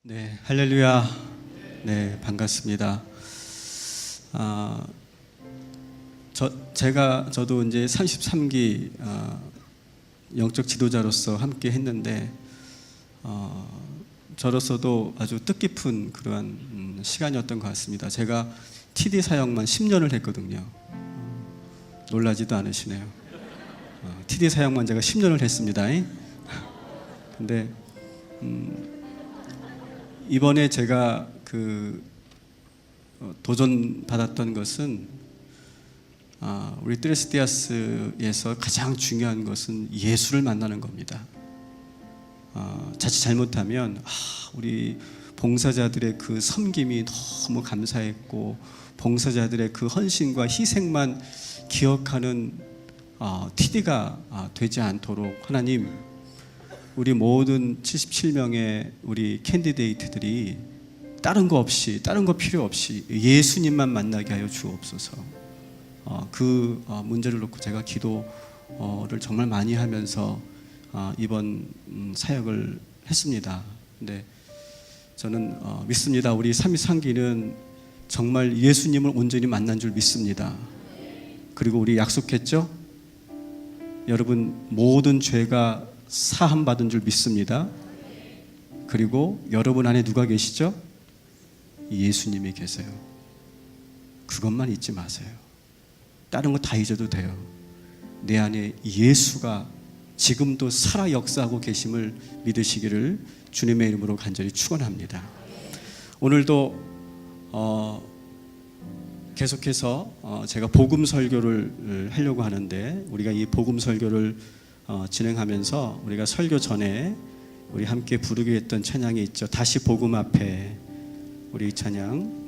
네, 할렐루야. 네, 반갑습니다. 저도 이제 33기 영적 지도자로서 함께 했는데, 저로서도 아주 뜻깊은 그러한 시간이었던 것 같습니다. 제가 TD 사역만 10년을 했거든요. 놀라지도 않으시네요. TD 사역만 제가 10년을 했습니다. 근데 이번에 제가 도전 받았던 것은 우리 트레스디아스에서 가장 중요한 것은 예수를 만나는 겁니다. 자칫 잘못하면 우리 봉사자들의 그 섬김이 너무 감사했고, 봉사자들의 그 헌신과 희생만 기억하는 TD가 되지 않도록 하나님, 우리 모든 77명의 우리 캔디데이트들이 다른 거 없이, 다른 거 필요 없이 예수님만 만나게 하여 주옵소서. 그 문제를 놓고 제가 기도를 정말 많이 하면서 이번 사역을 했습니다. 근데 저는 믿습니다. 우리 3.2상기는 정말 예수님을 온전히 만난 줄 믿습니다. 그리고 우리 약속했죠? 여러분, 모든 죄가 사함 받은 줄 믿습니다. 그리고 여러분 안에 누가 계시죠? 예수님이 계세요. 그것만 잊지 마세요. 다른 거 다 잊어도 돼요. 내 안에 예수가 지금도 살아 역사하고 계심을 믿으시기를 주님의 이름으로 간절히 축원합니다. 오늘도 계속해서 제가 복음 설교를 하려고 하는데, 우리가 이 복음 설교를 진행하면서 우리가 설교 전에 우리 함께 부르게 했던 찬양이 있죠. 다시 복음 앞에. 우리 이 찬양,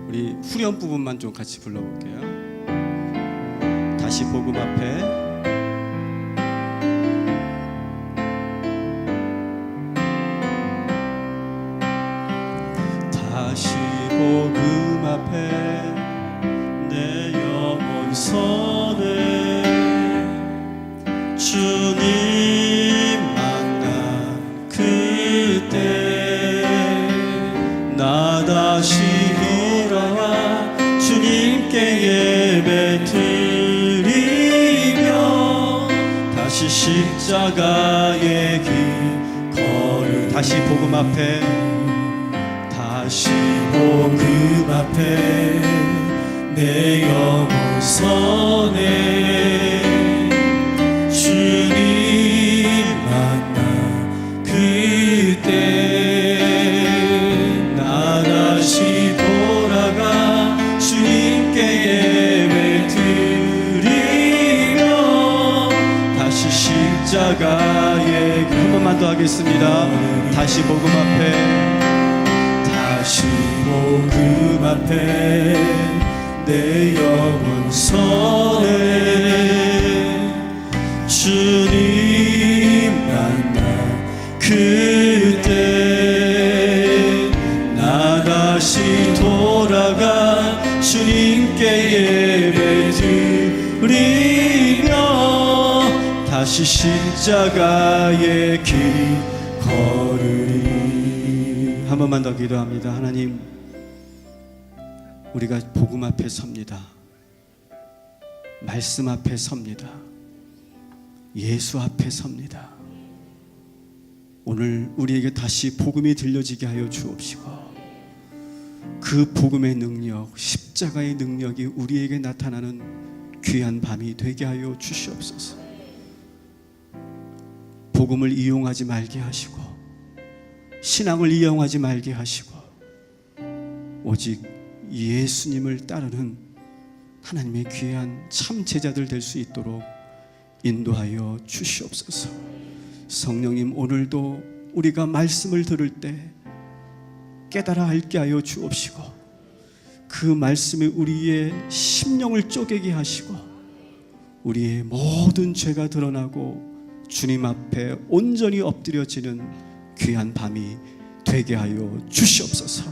우리 후렴 부분만 좀 같이 불러볼게요. 다시 복음 앞에. 다시 복음 앞에 내 영혼 선에 주님 만난 그때 나 다시 돌아와 주님께 예배 드리며 다시 십자가의 길 걸을. 다시 복음 앞에. 다시 복음 앞에 내 영혼 선에 주님 만나 그때 나 다시 돌아가 주님께 예배 드리며 다시 십자가의 길. 한 번만 더 하겠습니다. 다시 복음 앞에. 다시 복음 앞에 내 영혼 선에 주님 만나 그때 나 다시 돌아가 주님께 예배 드리며 다시 십자가의 길 걸으리. 한 번만 더 기도합니다. 하나님, 우리가 복음 앞에 섭니다. 말씀 앞에 섭니다. 예수 앞에 섭니다. 오늘 우리에게 다시 복음이 들려지게 하여 주옵시고, 그 복음의 능력, 십자가의 능력이 우리에게 나타나는 귀한 밤이 되게 하여 주시옵소서. 복음을 이용하지 말게 하시고, 신앙을 이용하지 말게 하시고, 오직 예수님을 따르는 하나님의 귀한 참 제자들 될 수 있도록 인도하여 주시옵소서. 성령님, 오늘도 우리가 말씀을 들을 때 깨달아 알게 하여 주옵시고, 그 말씀이 우리의 심령을 쪼개게 하시고, 우리의 모든 죄가 드러나고 주님 앞에 온전히 엎드려지는 귀한 밤이 되게 하여 주시옵소서.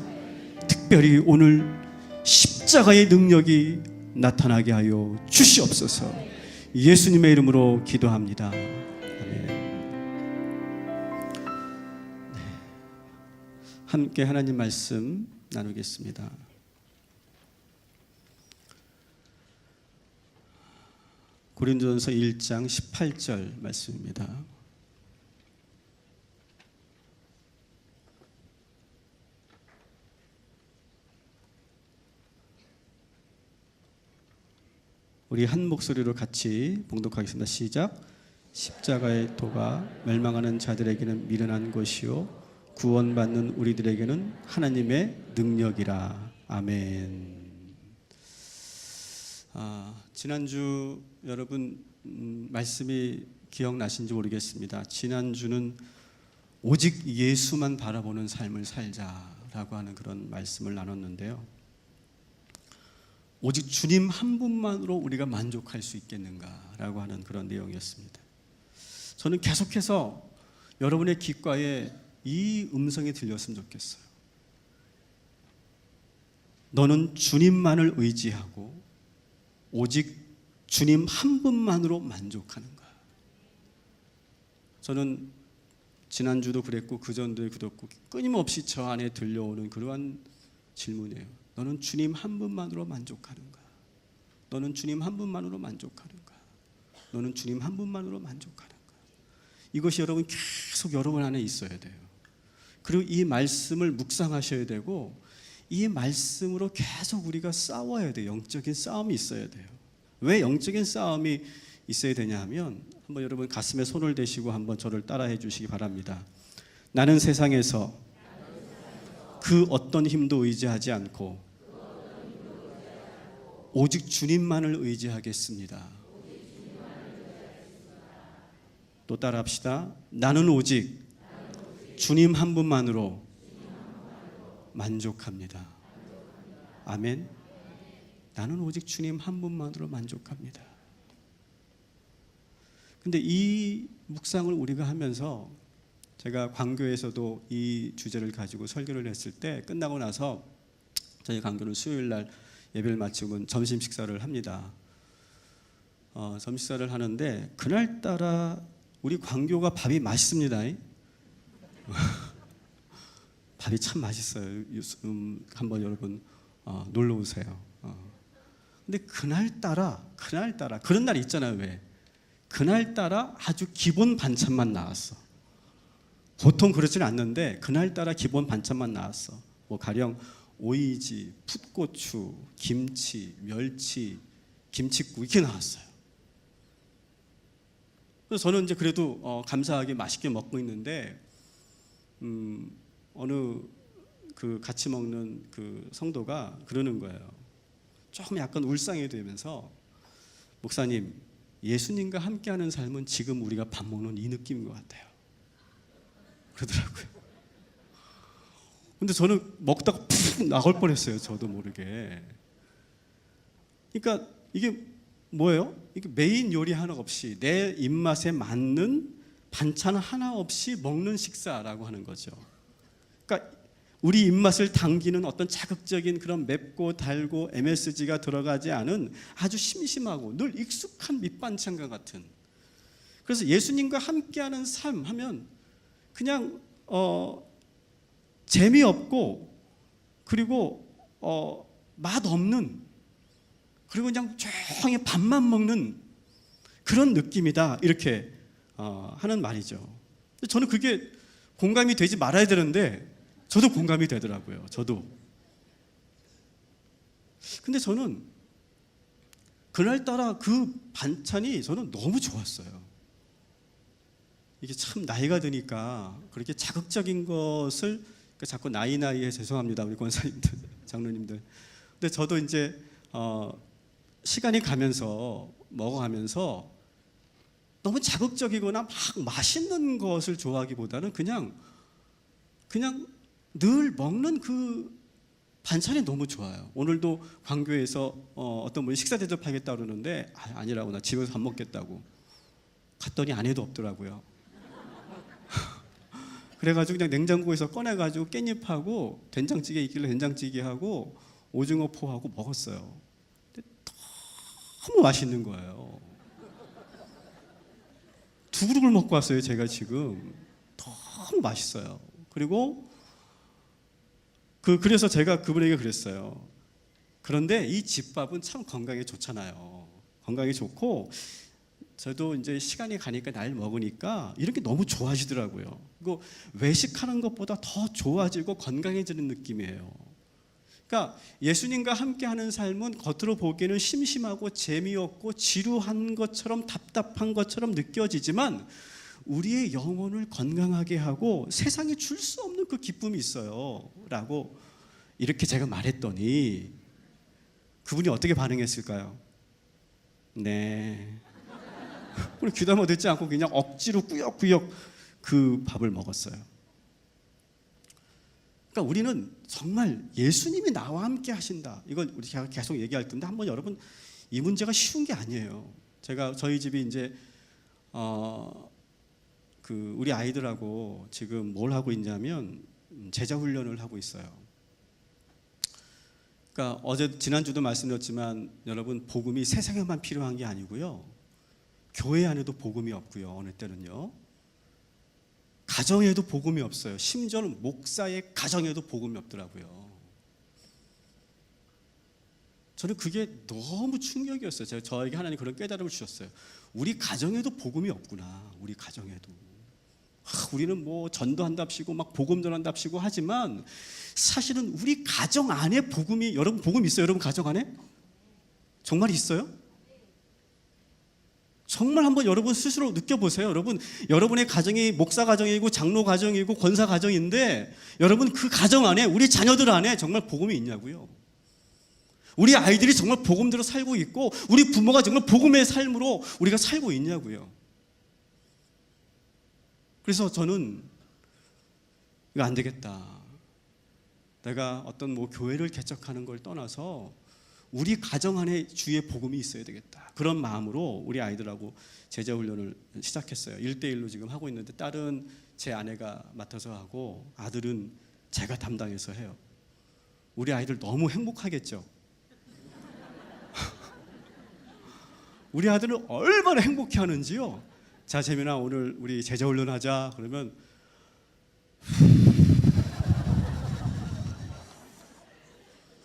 특별히 오늘 십자가의 능력이 나타나게 하여 주시옵소서. 예수님의 이름으로 기도합니다. 아멘. 함께 하나님 말씀 나누겠습니다. 고린도전서 1장 18절 말씀입니다. 우리 한 목소리로 같이 봉독하겠습니다. 시작. 십자가의 도가 멸망하는 자들에게는 미련한 것이요 구원받는 우리들에게는 하나님의 능력이라. 아멘. 지난주 여러분 말씀이 기억나신지 모르겠습니다. 지난주는 오직 예수만 바라보는 삶을 살자라고 하는 그런 말씀을 나눴는데요. 오직 주님 한 분만으로 우리가 만족할 수 있겠는가라고 하는 그런 내용이었습니다. 저는 계속해서 여러분의 귓가에 이 음성이 들렸으면 좋겠어요. 너는 주님만을 의지하고 오직 주님 한 분만으로 만족하는 거야. 저는 지난주도 그랬고 그전도 그랬고 끊임없이 저 안에 들려오는 그러한 질문이에요. 너는 주님 한 분만으로 만족하는가? 너는 주님 한 분만으로 만족하는가? 너는 주님 한 분만으로 만족하는가? 이것이 여러분 계속 여러분 안에 있어야 돼요. 그리고 이 말씀을 묵상하셔야 되고 이 말씀으로 계속 우리가 싸워야 돼요. 영적인 싸움이 있어야 돼요. 왜 영적인 싸움이 있어야 되냐 하면 한번 여러분 가슴에 손을 대시고 한번 저를 따라해 주시기 바랍니다. 나는 세상에서 그 어떤 힘도 의지하지 않고 오직 주님만을 의지하겠습니다. 또 따라합시다. 나는 오직 주님 한 분만으로 만족합니다. 아멘. 나는 오직 주님 한 분만으로 만족합니다. 근데 이 묵상을 우리가 하면서 제가 광교에서도 이 주제를 가지고 설교를 했을 때 끝나고 나서 저희 광교는 수요일 날 예배를 마치고 점심 식사를 합니다. 점심 식사를 하는데 그날따라 우리 광교가 밥이 맛있습니다. 밥이 참 맛있어요. 한번 여러분 놀러 오세요. 근데 그날따라 그런 날이 있잖아요. 왜? 그날따라 아주 기본 반찬만 나왔어. 보통 그러지는 않는데 그날따라 기본 반찬만 나왔어. 뭐 가령 오이지, 풋고추, 김치, 멸치, 김칫국 이렇게 나왔어요. 그래서 저는 이제 그래도 감사하게 맛있게 먹고 있는데 어느 그 같이 먹는 그 성도가 그러는 거예요. 조금 약간 울상이 되면서 목사님, 예수님과 함께하는 삶은 지금 우리가 밥 먹는 이 느낌인 것 같아요. 그러더라고요. 근데 저는 먹다가 푹 나갈 뻔했어요. 저도 모르게. 그러니까 이게 뭐예요? 이게 메인 요리 하나 없이 내 입맛에 맞는 반찬 하나 없이 먹는 식사라고 하는 거죠. 그러니까 우리 입맛을 당기는 어떤 자극적인 그런 맵고 달고 MSG가 들어가지 않은 아주 심심하고 늘 익숙한 밑반찬과 같은. 그래서 예수님과 함께하는 삶 하면 그냥 재미없고 그리고 맛없는 그리고 그냥 조용히 밥만 먹는 그런 느낌이다 이렇게 하는 말이죠. 저는 그게 공감이 되지 말아야 되는데 저도 공감이 되더라고요. 저도. 근데 저는 그날따라 그 반찬이 저는 너무 좋았어요. 이게 참 나이가 드니까 그렇게 자극적인 것을 자꾸 나이에 죄송합니다. 우리 권사님들, 장로님들. 근데 저도 이제 시간이 가면서 먹어가면서 너무 자극적이거나 막 맛있는 것을 좋아하기보다는 그냥 늘 먹는 그 반찬이 너무 좋아요. 오늘도 광교에서 어떤 분이 식사 대접하겠다 그러는데 아니라고 나 집에서 밥 먹겠다고 갔더니 안에도 없더라고요. 그래가지고 그냥 냉장고에서 꺼내가지고 깻잎하고 된장찌개 있길래 된장찌개하고 오징어포하고 먹었어요. 근데 너무 맛있는 거예요. 두 그릇을 먹고 왔어요. 제가 지금 너무 맛있어요. 그리고 그래서 제가 그분에게 그랬어요. 그런데 이 집밥은 참 건강에 좋잖아요. 건강에 좋고 저도 이제 시간이 가니까 나이 먹으니까 이런 게 너무 좋아지더라고요. 그리고 외식하는 것보다 더 좋아지고 건강해지는 느낌이에요. 그러니까 예수님과 함께하는 삶은 겉으로 보기에는 심심하고 재미없고 지루한 것처럼 답답한 것처럼 느껴지지만 우리의 영혼을 건강하게 하고 세상에 줄 수 없는 그 기쁨이 있어요 라고 이렇게 제가 말했더니 그분이 어떻게 반응했을까요? 네. 우리 귀담아 듣지 않고 그냥 억지로 꾸역꾸역 그 밥을 먹었어요. 그러니까 우리는 정말 예수님이 나와 함께 하신다. 이걸 우리가 계속 얘기할 텐데 한번 여러분 이 문제가 쉬운 게 아니에요. 저희 집이 이제 우리 아이들하고 지금 뭘 하고 있냐면 제자 훈련을 하고 있어요. 그러니까 지난주도 말씀드렸지만 여러분 복음이 세상에만 필요한 게 아니고요. 교회 안에도 복음이 없고요. 어느 때는요. 가정에도 복음이 없어요. 심지어는 목사의 가정에도 복음이 없더라고요. 저는 그게 너무 충격이었어요. 저에게 하나님 그런 깨달음을 주셨어요. 우리 가정에도 복음이 없구나. 우리 가정에도. 우리는 뭐 전도한답시고 막 복음 전한답시고 하지만 사실은 우리 가정 안에 복음이, 여러분 복음 있어요? 여러분 가정 안에? 정말 있어요? 정말 한번 여러분 스스로 느껴보세요. 여러분의 가정이 목사 가정이고 장로 가정이고 권사 가정인데 여러분 그 가정 안에 우리 자녀들 안에 정말 복음이 있냐고요. 우리 아이들이 정말 복음대로 살고 있고 우리 부모가 정말 복음의 삶으로 우리가 살고 있냐고요. 그래서 저는 이거 안 되겠다. 내가 어떤 교회를 개척하는 걸 떠나서 우리 가정 안에 주의 복음이 있어야 되겠다. 그런 마음으로 우리 아이들하고 제자 훈련을 시작했어요. 1대1로 지금 하고 있는데 딸은 제 아내가 맡아서 하고 아들은 제가 담당해서 해요. 우리 아이들 너무 행복하겠죠? 우리 아들은 얼마나 행복해 하는지요. 자, 재민아 오늘 우리 제자 훈련 하자. 그러면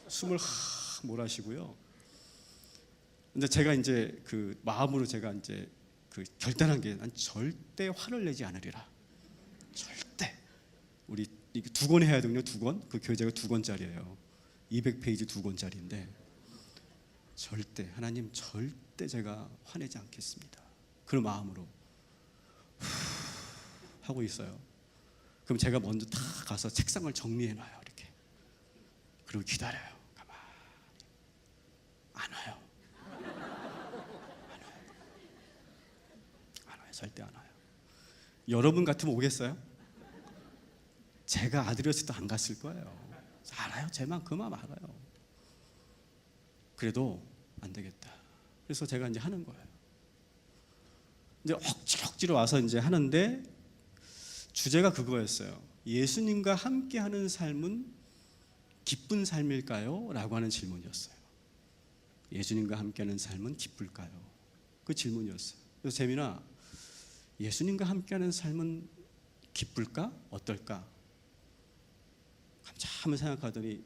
숨을 몰아쉬고요. 근데 제가 이제 그 마음으로 제가 이제 그 결단한 게 난 절대 화를 내지 않으리라. 절대. 우리 이게 2권 해야 되거든요. 2권. 그 교재가 2권짜리예요. 200페이지 2권짜리인데 절대 하나님 절대 제가 화내지 않겠습니다. 그런 마음으로 하고 있어요. 그럼 제가 먼저 다 가서 책상을 정리해 놔요. 이렇게. 그리고 기다려요. 안 와요. 절대 안 와요. 여러분 같으면 오겠어요? 제가 아들이었을 때 안 갔을 거예요. 알아요. 제 마음 그 마음 알아요. 그래도 안 되겠다. 그래서 제가 이제 하는 거예요. 이제 억지로 와서 이제 하는데 주제가 그거였어요. 예수님과 함께하는 삶은 기쁜 삶일까요? 라고 하는 질문이었어요. 예수님과 함께하는 삶은 기쁠까요? 그 질문이었어요. 그래서 재민아, 예수님과 함께하는 삶은 기쁠까? 어떨까? 한참을 생각하더니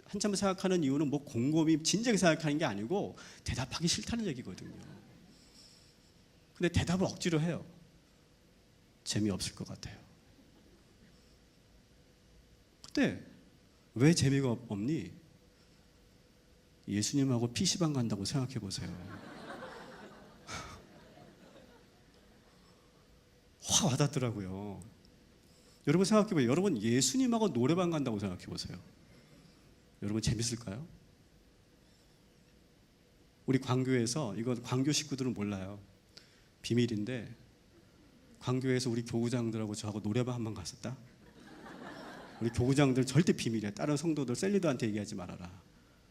한참을 생각하는 이유는 곰곰이 진작에 생각하는 게 아니고 대답하기 싫다는 얘기거든요. 근데 대답을 억지로 해요. 재미없을 것 같아요. 근데 왜 재미가 없니? 예수님하고 PC방 간다고 생각해 보세요. 확 와닿더라고요. 여러분 생각해 보세요. 여러분 예수님하고 노래방 간다고 생각해 보세요. 여러분 재밌을까요? 우리 광교에서, 이건 광교 식구들은 몰라요. 비밀인데 광교에서 우리 교구장들하고 저하고 노래방 한번 갔었다. 우리 교구장들 절대 비밀이야. 다른 성도들 셀리더한테 얘기하지 말아라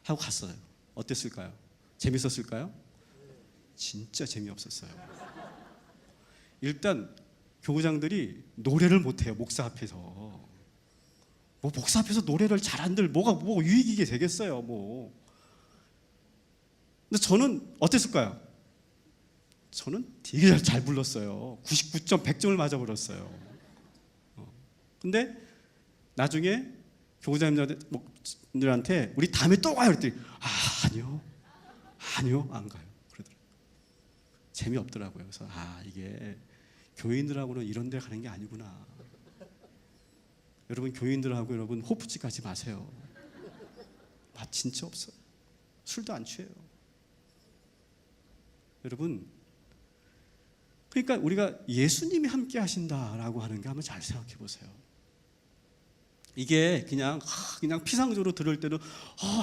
하고 갔어요. 어땠을까요? 재밌었을까요? 진짜 재미없었어요. 일단 교구장들이 노래를 못해요. 목사 앞에서. 목사 앞에서 노래를 잘한들 뭐가 유익이게 되겠어요. 근데 저는 어땠을까요? 저는 되게 잘 불렀어요. 99점, 100점을 맞아버렸어요. 근데 나중에 교구장님들한테 우리 다음에 또 가요 그랬더니 아니요 안 가요 그러더라고요. 재미없더라고요. 그래서 이게 교인들하고는 이런 데 가는 게 아니구나. 여러분 교인들하고 여러분 호프집 가지 마세요. 맛 진짜 없어요. 술도 안 취해요. 여러분, 그러니까 우리가 예수님이 함께 하신다라고 하는 게 한번 잘 생각해 보세요. 이게 그냥 피상적으로 들을 때는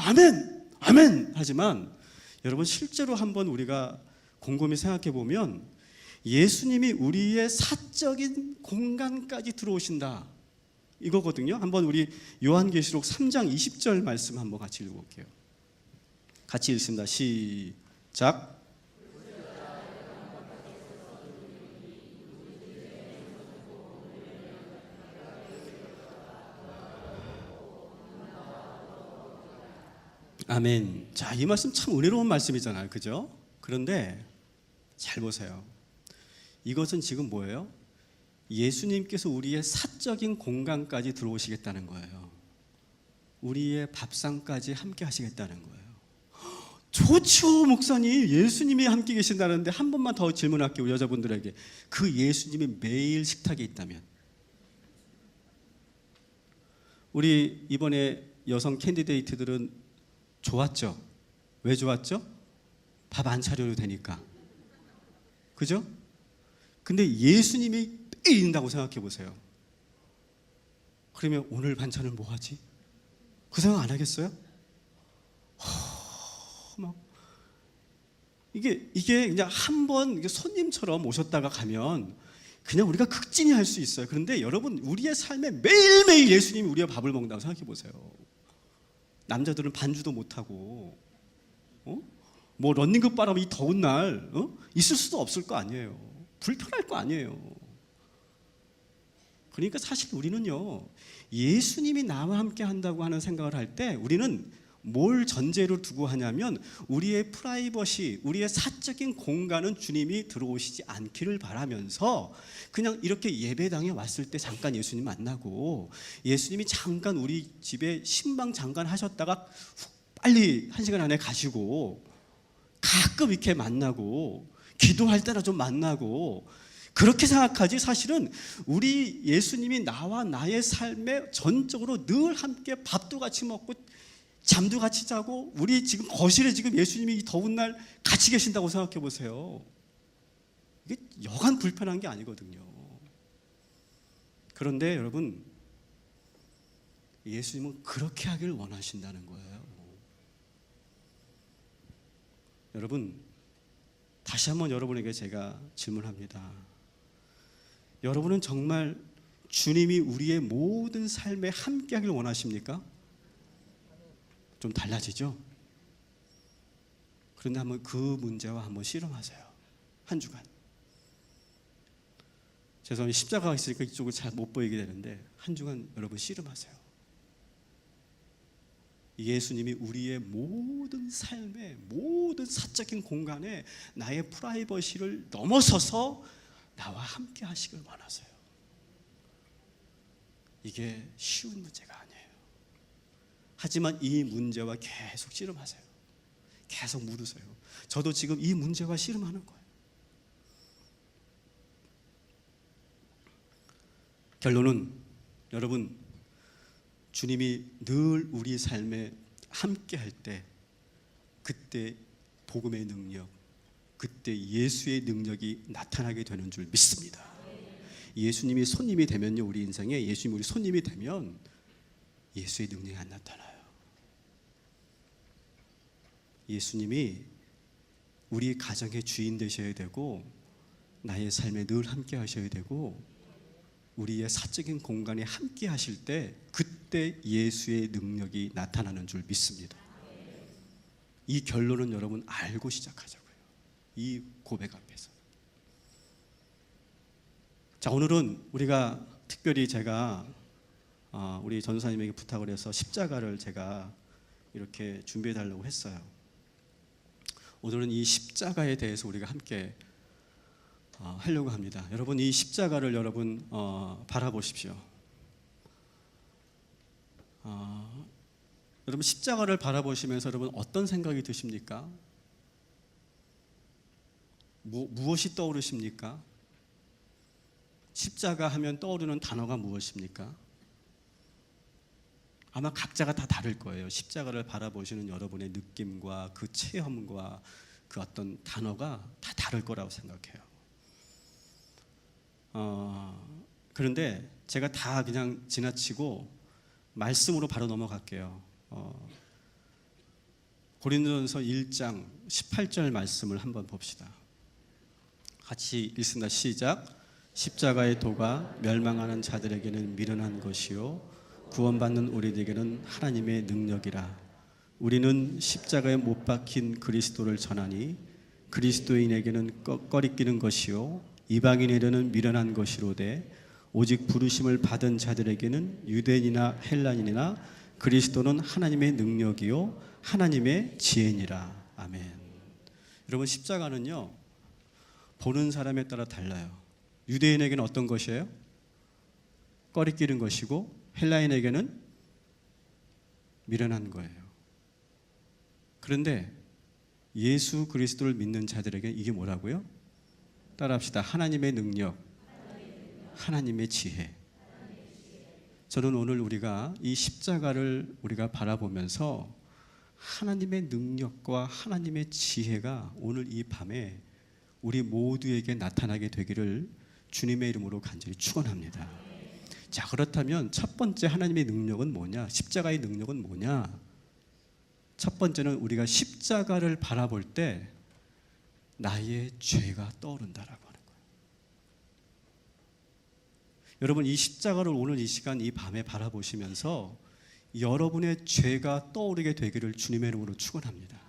아멘 아멘 하지만 여러분 실제로 한번 우리가 곰곰이 생각해 보면 예수님이 우리의 사적인 공간까지 들어오신다 이거거든요. 한번 우리 요한계시록 3장 20절 말씀 한번 같이 읽어볼게요. 같이 읽습니다. 시작. 아멘. 자, 이 말씀 참 은혜로운 말씀이잖아요. 그죠? 그런데 잘 보세요. 이것은 지금 뭐예요? 예수님께서 우리의 사적인 공간까지 들어오시겠다는 거예요. 우리의 밥상까지 함께 하시겠다는 거예요. 좋죠, 목사님. 예수님이 함께 계신다는데 한 번만 더 질문할게요. 여자분들에게. 그 예수님이 매일 식탁에 있다면? 우리 이번에 여성 캔디데이트들은 좋았죠? 왜 좋았죠? 밥 안 차려도 되니까. 그죠? 근데 예수님이 매일 있는다고 생각해 보세요. 그러면 오늘 반찬은 뭐 하지? 그 생각 안 하겠어요? 막 이게 그냥 한번 손님처럼 오셨다가 가면 그냥 우리가 극진히 할 수 있어요. 그런데 여러분 우리의 삶에 매일매일 예수님이 우리의 밥을 먹는다고 생각해 보세요. 남자들은 반주도 못하고 뭐 런닝급 바람 이 더운 날 있을 수도 없을 거 아니에요. 불편할 거 아니에요. 그러니까 사실 우리는요 예수님이 나와 함께 한다고 하는 생각을 할 때 우리는 뭘 전제로 두고 하냐면 우리의 프라이버시, 우리의 사적인 공간은 주님이 들어오시지 않기를 바라면서 그냥 이렇게 예배당에 왔을 때 잠깐 예수님 만나고 예수님이 잠깐 우리 집에 신방 잠깐 하셨다가 빨리 1시간 안에 가시고 가끔 이렇게 만나고 기도할 때나 좀 만나고 그렇게 생각하지 사실은 우리 예수님이 나와 나의 삶에 전적으로 늘 함께 밥도 같이 먹고 잠도 같이 자고 우리 지금 거실에 지금 예수님이 이 더운 날 같이 계신다고 생각해 보세요. 이게 여간 불편한 게 아니거든요. 그런데 여러분 예수님은 그렇게 하길 원하신다는 거예요. 여러분 다시 한번 여러분에게 제가 질문합니다. 여러분은 정말 주님이 우리의 모든 삶에 함께 하길 원하십니까? 좀 달라지죠? 그런데 한번 그 문제와 한번 씨름하세요. 한 주간. 죄송합니다. 십자가가 있으니까 이쪽을 잘 못 보이게 되는데 한 주간 여러분 씨름하세요. 예수님이 우리의 모든 삶의 모든 사적인 공간에 나의 프라이버시를 넘어서서 나와 함께 하시길 원하세요. 이게 쉬운 문제가 아니에요. 하지만 이 문제와 계속 씨름하세요. 계속 물으세요. 저도 지금 이 문제와 씨름하는 거예요. 결론은 여러분 주님이 늘 우리 삶에 함께 할 때 그때 복음의 능력, 그때 예수의 능력이 나타나게 되는 줄 믿습니다. 예수님이 손님이 되면요, 우리 인생에 예수님이 우리 손님이 되면 예수의 능력이 안 나타나요. 예수님이 우리 가정의 주인 되셔야 되고 나의 삶에 늘 함께 하셔야 되고 우리의 사적인 공간에 함께 하실 때 그때 예수의 능력이 나타나는 줄 믿습니다. 이 결론은 여러분 알고 시작하자고요. 이 고백 앞에서. 자, 오늘은 우리가 특별히 제가 우리 전도사님에게 부탁을 해서 십자가를 제가 이렇게 준비해 달라고 했어요. 오늘은 이 십자가에 대해서 우리가 함께 하려고 합니다. 여러분 이 십자가를 여러분 바라보십시오. 여러분 십자가를 바라보시면서 여러분 어떤 생각이 드십니까? 무엇이 떠오르십니까? 십자가 하면 떠오르는 단어가 무엇입니까? 아마 각자가 다 다를 거예요. 십자가를 바라보시는 여러분의 느낌과 그 체험과 그 어떤 단어가 다 다를 거라고 생각해요. 그런데 제가 다 그냥 지나치고 말씀으로 바로 넘어갈게요. 고린도전서 1장 18절 말씀을 한번 봅시다. 같이 읽습니다. 시작. 십자가의 도가 멸망하는 자들에게는 미련한 것이요 구원받는 우리에게는 하나님의 능력이라. 우리는 십자가에 못 박힌 그리스도를 전하니 그리스도인에게는 꺼리끼는 것이요 이방인에게는 미련한 것이로되 오직 부르심을 받은 자들에게는 유대인이나 헬라인이나 그리스도는 하나님의 능력이요 하나님의 지혜니라. 아멘. 여러분 십자가는요 보는 사람에 따라 달라요. 유대인에게는 어떤 것이에요? 꺼리끼는 것이고 헬라인에게는 미련한 거예요. 그런데 예수 그리스도를 믿는 자들에게 이게 뭐라고요? 따라합시다. 하나님의 능력, 하나님의 지혜. 저는 오늘 우리가 이 십자가를 우리가 바라보면서 하나님의 능력과 하나님의 지혜가 오늘 이 밤에 우리 모두에게 나타나게 되기를 주님의 이름으로 간절히 축원합니다. 자, 그렇다면 첫 번째 하나님의 능력은 뭐냐? 십자가의 능력은 뭐냐? 첫 번째는 우리가 십자가를 바라볼 때 나의 죄가 떠오른다라고 하는 거예요. 여러분 이 십자가를 오늘 이 시간 이 밤에 바라보시면서 여러분의 죄가 떠오르게 되기를 주님의 이름으로 축원합니다.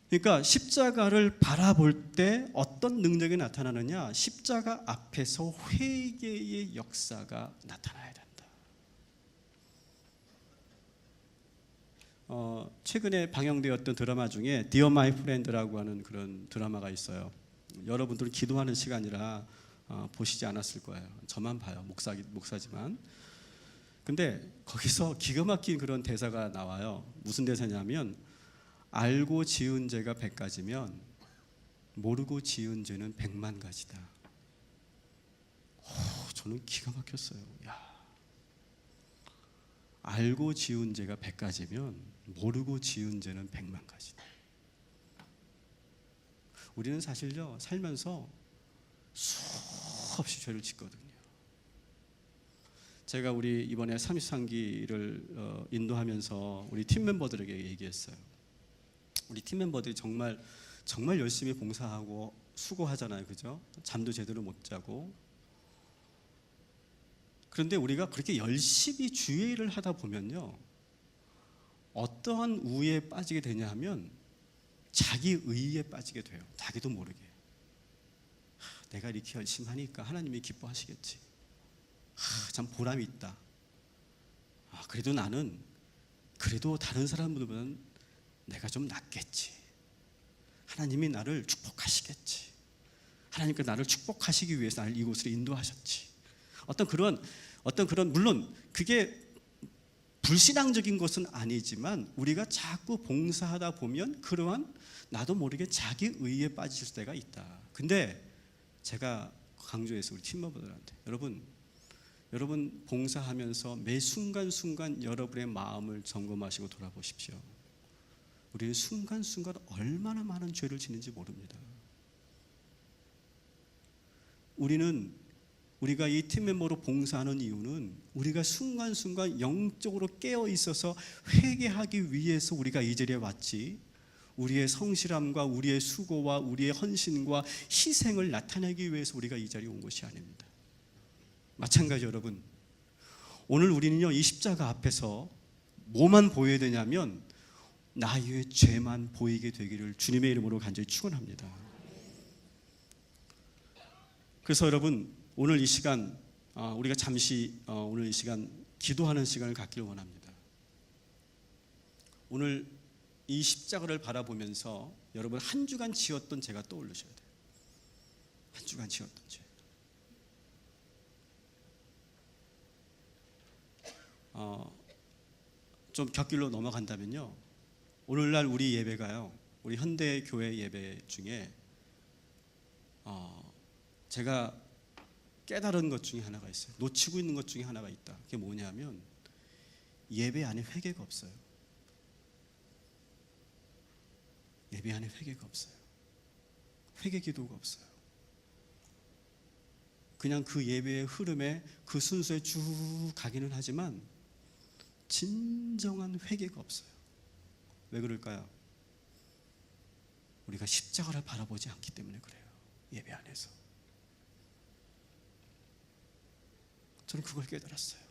그러니까 십자가를 바라볼 때 어떤 능력이 나타나느냐? 십자가 앞에서 회개의 역사가 나타나야 된다. 최근에 방영되었던 드라마 중에 Dear My Friend라고 하는 그런 드라마가 있어요. 여러분들은 기도하는 시간이라 보시지 않았을 거예요. 저만 봐요. 목사지만. 근데 거기서 기가 막힌 그런 대사가 나와요. 무슨 대사냐면 알고 지은 죄가 100가지면 모르고 지은 죄는 100만 가지다. 저는 기가 막혔어요. 야, 알고 지은 죄가 100가지면 모르고 지은 죄는 100만 가지다. 우리는 사실요 살면서 수없이 죄를 짓거든요. 제가 우리 이번에 33기를 인도하면서 우리 팀 멤버들에게 얘기했어요. 우리 팀 멤버들이 정말 열심히 봉사하고 수고하잖아요, 그죠? 잠도 제대로 못 자고. 그런데 우리가 그렇게 열심히 주의 일을 하다 보면요, 어떠한 우에 빠지게 되냐 하면 자기 의에 빠지게 돼요. 자기도 모르게. 내가 이렇게 열심히 하니까 하나님이 기뻐하시겠지. 참 보람이 있다. 그래도 나는 다른 사람들보다는 내가 좀 낫겠지. 하나님이 나를 축복하시겠지. 하나님께서 나를 축복하시기 위해서 나를 이곳으로 인도하셨지. 어떤 그런 물론 그게 불신앙적인 것은 아니지만 우리가 자꾸 봉사하다 보면 그러한 나도 모르게 자기 의에 빠질 때가 있다. 근데 제가 강조해서 우리 팀원들한테 여러분 봉사하면서 매 순간순간 여러분의 마음을 점검하시고 돌아보십시오. 우리는 순간순간 얼마나 많은 죄를 짓는지 모릅니다. 우리가 이 팀 멤버로 봉사하는 이유는 우리가 순간순간 영적으로 깨어 있어서 회개하기 위해서 우리가 이 자리에 왔지, 우리의 성실함과 우리의 수고와 우리의 헌신과 희생을 나타내기 위해서 우리가 이 자리에 온 것이 아닙니다. 마찬가지 여러분, 오늘 우리는요 이 십자가 앞에서 뭐만 보여야 되냐면 나의 죄만 보이게 되기를 주님의 이름으로 간절히 축원합니다. 그래서 여러분 오늘 이 시간 우리가 잠시 오늘 이 시간 기도하는 시간을 갖기를 원합니다. 오늘 이 십자가를 바라보면서 여러분 한 주간 지었던 죄가 떠올리셔야 돼요. 한 주간 지었던 죄. 좀 곁길로 넘어간다면요, 오늘날 우리 예배가요, 우리 현대교회 예배 중에 제가 깨달은 것 중에 하나가 있어요. 놓치고 있는 것 중에 하나가 있다. 그게 뭐냐면 예배 안에 회개가 없어요. 예배 안에 회개가 없어요. 회개 기도가 없어요. 그냥 그 예배의 흐름에, 그 순서에 쭉 가기는 하지만 진정한 회개가 없어요. 왜 그럴까요? 우리가 십자가를 바라보지 않기 때문에 그래요. 예배 안에서. 저는 그걸 깨달았어요.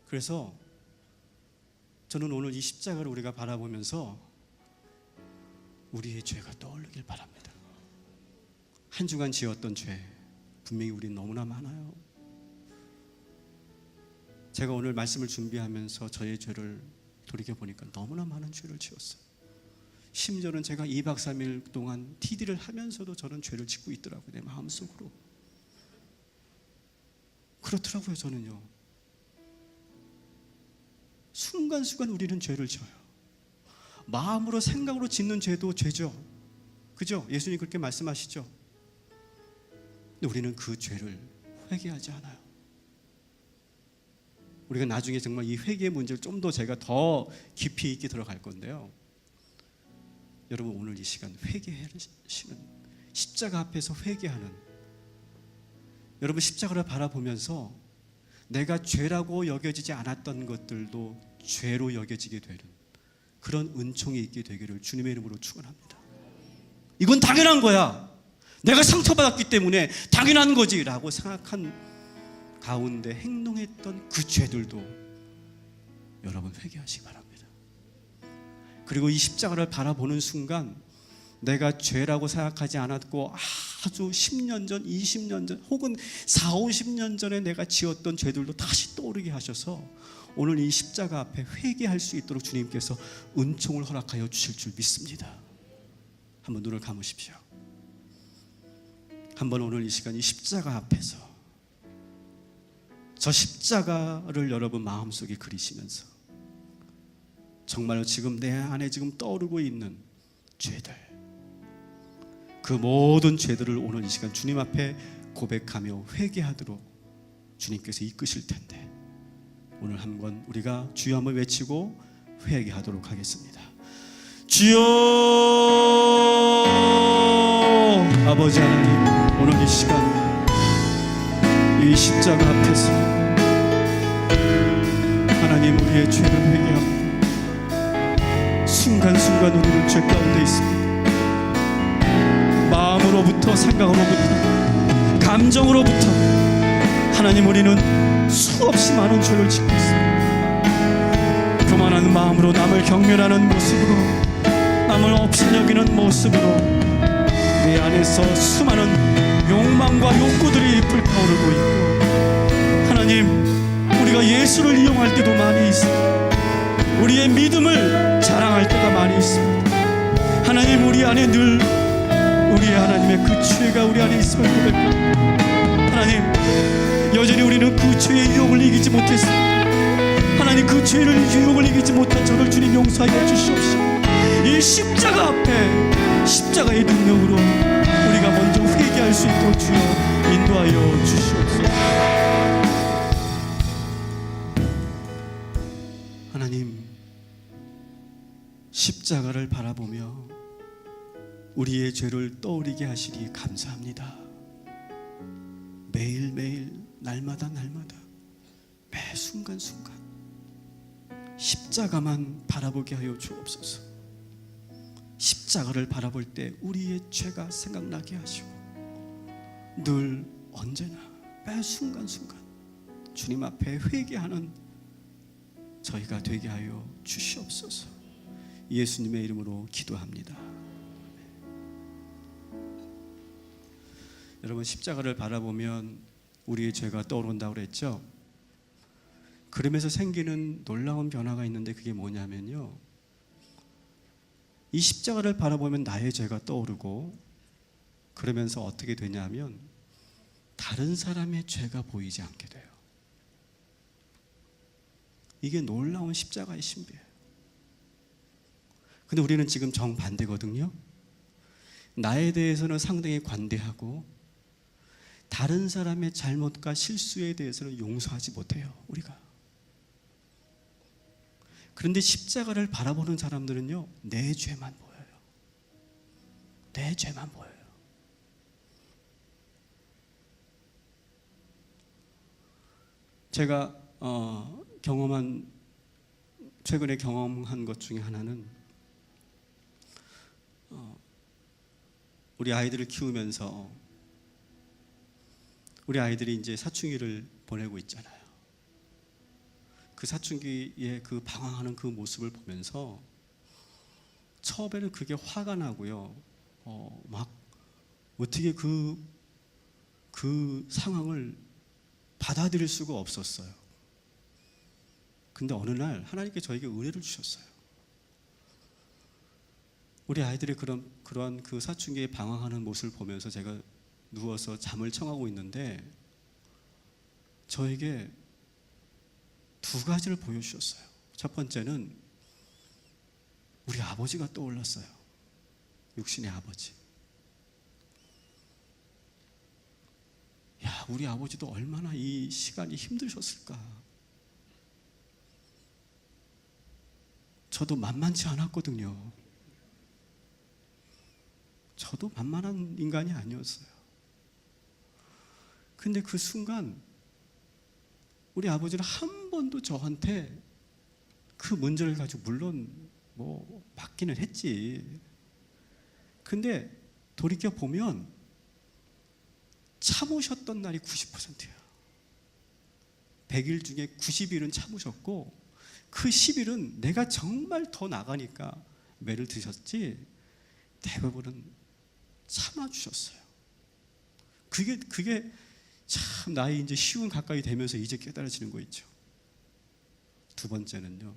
그래서 저는 오늘 이 십자가를 우리가 바라보면서 우리의 죄가 떠오르길 바랍니다. 한 주간 지었던 죄, 분명히 우리는 너무나 많아요. 제가 오늘 말씀을 준비하면서 저의 죄를 돌이켜보니까 너무나 많은 죄를 지었어요. 심지어는 제가 2박 3일 동안 TD를 하면서도 저는 죄를 짓고 있더라고요. 내 마음속으로. 그렇더라고요. 저는요, 순간순간 우리는 죄를 지어요. 마음으로, 생각으로 짓는 죄도 죄죠. 그죠? 예수님 그렇게 말씀하시죠. 근데 우리는 그 죄를 회개하지 않아요. 우리가 나중에 정말 이 회개의 문제를 좀 더 제가 더 깊이 있게 들어갈 건데요, 여러분 오늘 이 시간 회개하시는, 십자가 앞에서 회개하는, 여러분 십자가를 바라보면서 내가 죄라고 여겨지지 않았던 것들도 죄로 여겨지게 되는 그런 은총이 있게 되기를 주님의 이름으로 축원합니다. 이건 당연한 거야, 내가 상처받았기 때문에 당연한 거지 라고 생각한 가운데 행동했던 그 죄들도 여러분 회개하시기 바랍니다. 그리고 이 십자가를 바라보는 순간 내가 죄라고 생각하지 않았고 아주 10년 전, 20년 전 혹은 4, 50년 전에 내가 지었던 죄들도 다시 떠오르게 하셔서 오늘 이 십자가 앞에 회개할 수 있도록 주님께서 은총을 허락하여 주실 줄 믿습니다. 한번 눈을 감으십시오. 한번 오늘 이 시간 이 십자가 앞에서 저 십자가를 여러분 마음속에 그리시면서 정말로 지금 내 안에 지금 떠오르고 있는 죄들, 그 모든 죄들을 오늘 이 시간 주님 앞에 고백하며 회개하도록 주님께서 이끄실 텐데, 오늘 한번 우리가 주여 한번 외치고 회개하도록 하겠습니다. 주여. 아버지 하나님, 오늘 이 시간 이 십자가 앞에서 하나님 우리의 죄를 회개합니다. 순간순간 우리는 죄 가운데 있습니다. 마음으로부터, 생각으로부터, 감정으로부터 하나님 우리는 수없이 많은 죄를 짓고 있습니다. 교만한 마음으로 남을 경멸하는 모습으로, 남을 없이 여기는 모습으로 내 안에서 수많은 욕망과 욕구들이 불타오르고 있고, 하나님 우리가 예수를 이용할 때도 많이 있습니다. 우리의 믿음을 자랑할 때가 많이 있습니다. 하나님 우리 안에 늘 우리의 하나님의 그 죄가 우리 안에 있음을 고백합니다. 하나님 여전히 우리는 그 죄의 유혹을 이기지 못했습니다. 하나님 그 죄를 유혹을 이기지 못한 저를 주님 용서하여 주시옵시고, 이 십자가 앞에 십자가의 능력으로 우리가 먼저 회개할 수 있도록 주여 인도하여 주시옵소서. 하나님 십자가를 바라보며 우리의 죄를 떠올리게 하시니 감사합니다. 매일매일 날마다 매 순간순간 십자가만 바라보게 하여 주옵소서. 십자가를 바라볼 때 우리의 죄가 생각나게 하시고 늘 언제나 매 순간순간 주님 앞에 회개하는 저희가 되게 하여 주시옵소서. 예수님의 이름으로 기도합니다. 여러분 십자가를 바라보면 우리의 죄가 떠오른다고 그랬죠. 그러면서 생기는 놀라운 변화가 있는데 그게 뭐냐면요, 이 십자가를 바라보면 나의 죄가 떠오르고 그러면서 어떻게 되냐면 다른 사람의 죄가 보이지 않게 돼요. 이게 놀라운 십자가의 신비예요. 근데 우리는 지금 정반대거든요. 나에 대해서는 상당히 관대하고 다른 사람의 잘못과 실수에 대해서는 용서하지 못해요, 우리가. 그런데 십자가를 바라보는 사람들은요, 내 죄만 보여요. 내 죄만 보여요. 제가 최근에 경험한 것 중에 하나는, 우리 아이들을 키우면서 우리 아이들이 이제 사춘기를 보내고 있잖아요. 그 사춘기에 그 방황하는 그 모습을 보면서 처음에는 그게 화가 나고요. 막 어떻게 그 상황을 받아들일 수가 없었어요. 근데 어느 날 하나님께 저에게 은혜를 주셨어요. 우리 아이들의 그러한 그 사춘기에 방황하는 모습을 보면서 제가 누워서 잠을 청하고 있는데 저에게 두 가지를 보여주셨어요. 첫 번째는 우리 아버지가 떠올랐어요. 육신의 아버지. 야, 우리 아버지도 얼마나 이 시간이 힘드셨을까. 저도 만만치 않았거든요. 저도 만만한 인간이 아니었어요. 근데 그 순간 우리 아버지는 한 번도 저한테 그 문제를 가지고, 물론 뭐 맞기는 했지. 근데 돌이켜 보면 참으셨던 날이 90%예요. 100일 중에 90일은 참으셨고 그 10일은 내가 정말 더 나가니까 매를 드셨지 대부분은 참아주셨어요. 그게 참 나이 이제 쉬운 가까이 되면서 이제 깨달아지는 거 있죠. 두 번째는요,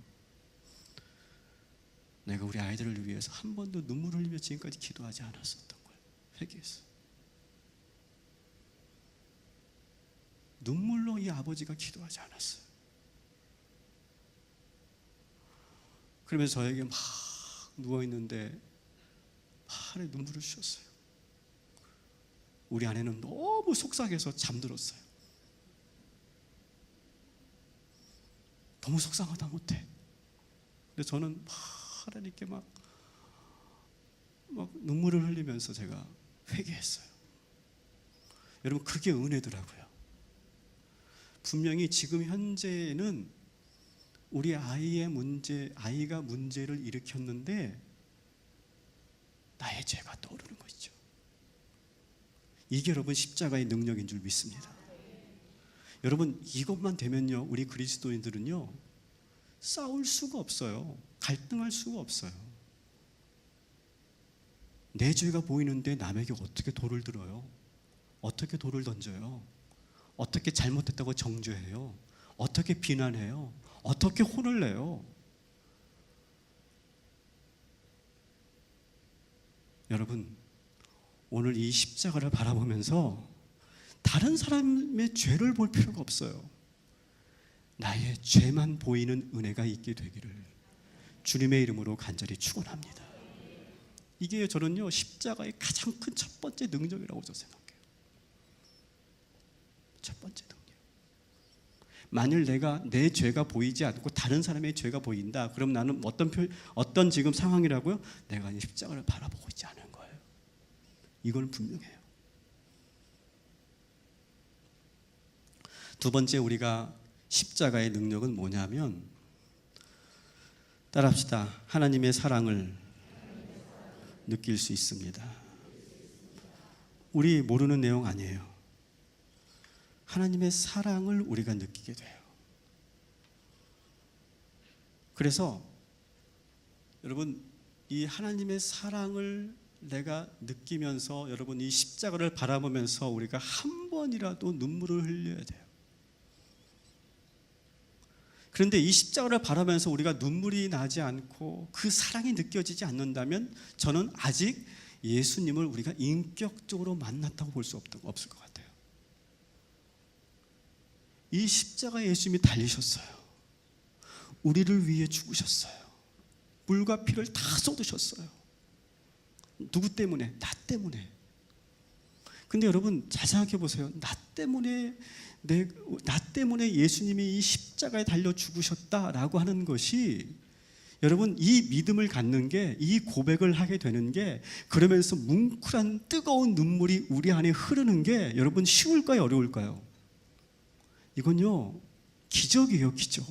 내가 우리 아이들을 위해서 한 번도 눈물을 흘리며 지금까지 기도하지 않았었던 걸 회개했어요. 눈물로 이 아버지가 기도하지 않았어요. 그러면서 저에게 막 누워있는데 팔에 눈물을 주셨어요. 우리 아내는 너무 속상해서 잠들었어요. 너무 속상하다 못해. 근데 저는 하나님께 막 눈물을 흘리면서 제가 회개했어요. 여러분, 그게 은혜더라고요. 분명히 지금 현재는 우리 아이가 문제를 일으켰는데 나의 죄가 떠오르는 것이죠. 이게 여러분 십자가의 능력인 줄 믿습니다. 여러분, 이것만 되면요, 우리 그리스도인들은요 싸울 수가 없어요. 갈등할 수가 없어요. 내 죄가 보이는데 남에게 어떻게 돌을 들어요? 어떻게 돌을 던져요? 어떻게 잘못했다고 정죄해요? 어떻게 비난해요? 어떻게 혼을 내요? 여러분, 오늘 이 십자가를 바라보면서 다른 사람의 죄를 볼 필요가 없어요. 나의 죄만 보이는 은혜가 있게 되기를 주님의 이름으로 간절히 축원합니다. 이게 저는요 십자가의 가장 큰 첫 번째 능력이라고 저 생각해요. 첫 번째 능력. 만일 내 죄가 보이지 않고 다른 사람의 죄가 보인다, 그럼 나는 어떤 지금 상황이라고요? 내가 이 십자가를 바라보고 있지 않은 거예요. 이건 분명해요. 두 번째, 우리가 십자가의 능력은 뭐냐면, 따라합시다. 하나님의 사랑을 느낄 수 있습니다. 우리 모르는 내용 아니에요. 하나님의 사랑을 우리가 느끼게 돼요. 그래서 여러분, 이 하나님의 사랑을 내가 느끼면서 여러분 이 십자가를 바라보면서 우리가 한 번이라도 눈물을 흘려야 돼요. 그런데 이 십자가를 바라면서 우리가 눈물이 나지 않고 그 사랑이 느껴지지 않는다면 저는 아직 예수님을 우리가 인격적으로 만났다고 볼 수 없을 것 같아요. 이 십자가에 예수님이 달리셨어요. 우리를 위해 죽으셨어요. 물과 피를 다 쏟으셨어요. 누구 때문에? 나 때문에. 근데 여러분 잘 생각해 보세요. 나 때문에 예수님이 이 십자가에 달려 죽으셨다라고 하는 것이, 여러분 이 믿음을 갖는 게, 이 고백을 하게 되는 게, 그러면서 뭉클한 뜨거운 눈물이 우리 안에 흐르는 게 여러분 쉬울까요? 어려울까요? 이건요 기적이에요. 기적.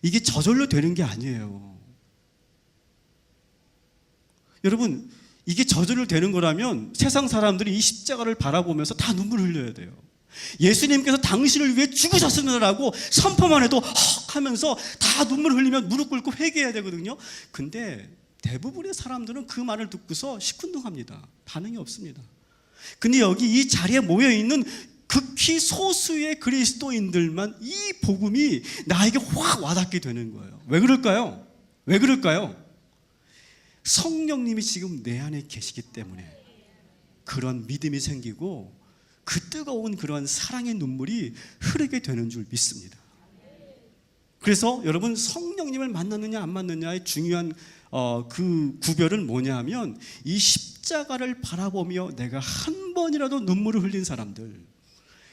이게 저절로 되는 게 아니에요. 여러분 이게 저절로 되는 거라면 세상 사람들이 이 십자가를 바라보면서 다 눈물을 흘려야 돼요. 예수님께서 당신을 위해 죽으셨습니다라고 선포만 해도 헉 하면서 다 눈물을 흘리면 무릎 꿇고 회개해야 되거든요. 근데 대부분의 사람들은 그 말을 듣고서 시큰둥합니다. 반응이 없습니다. 근데 여기 이 자리에 모여있는 극히 소수의 그리스도인들만 이 복음이 나에게 확 와닿게 되는 거예요. 왜 그럴까요? 왜 그럴까요? 성령님이 지금 내 안에 계시기 때문에 그런 믿음이 생기고 그 뜨거운 그런 사랑의 눈물이 흐르게 되는 줄 믿습니다. 그래서 여러분 성령님을 만났느냐 안 만났느냐의 중요한 그 구별은 뭐냐 하면, 이 십자가를 바라보며 내가 한 번이라도 눈물을 흘린 사람들,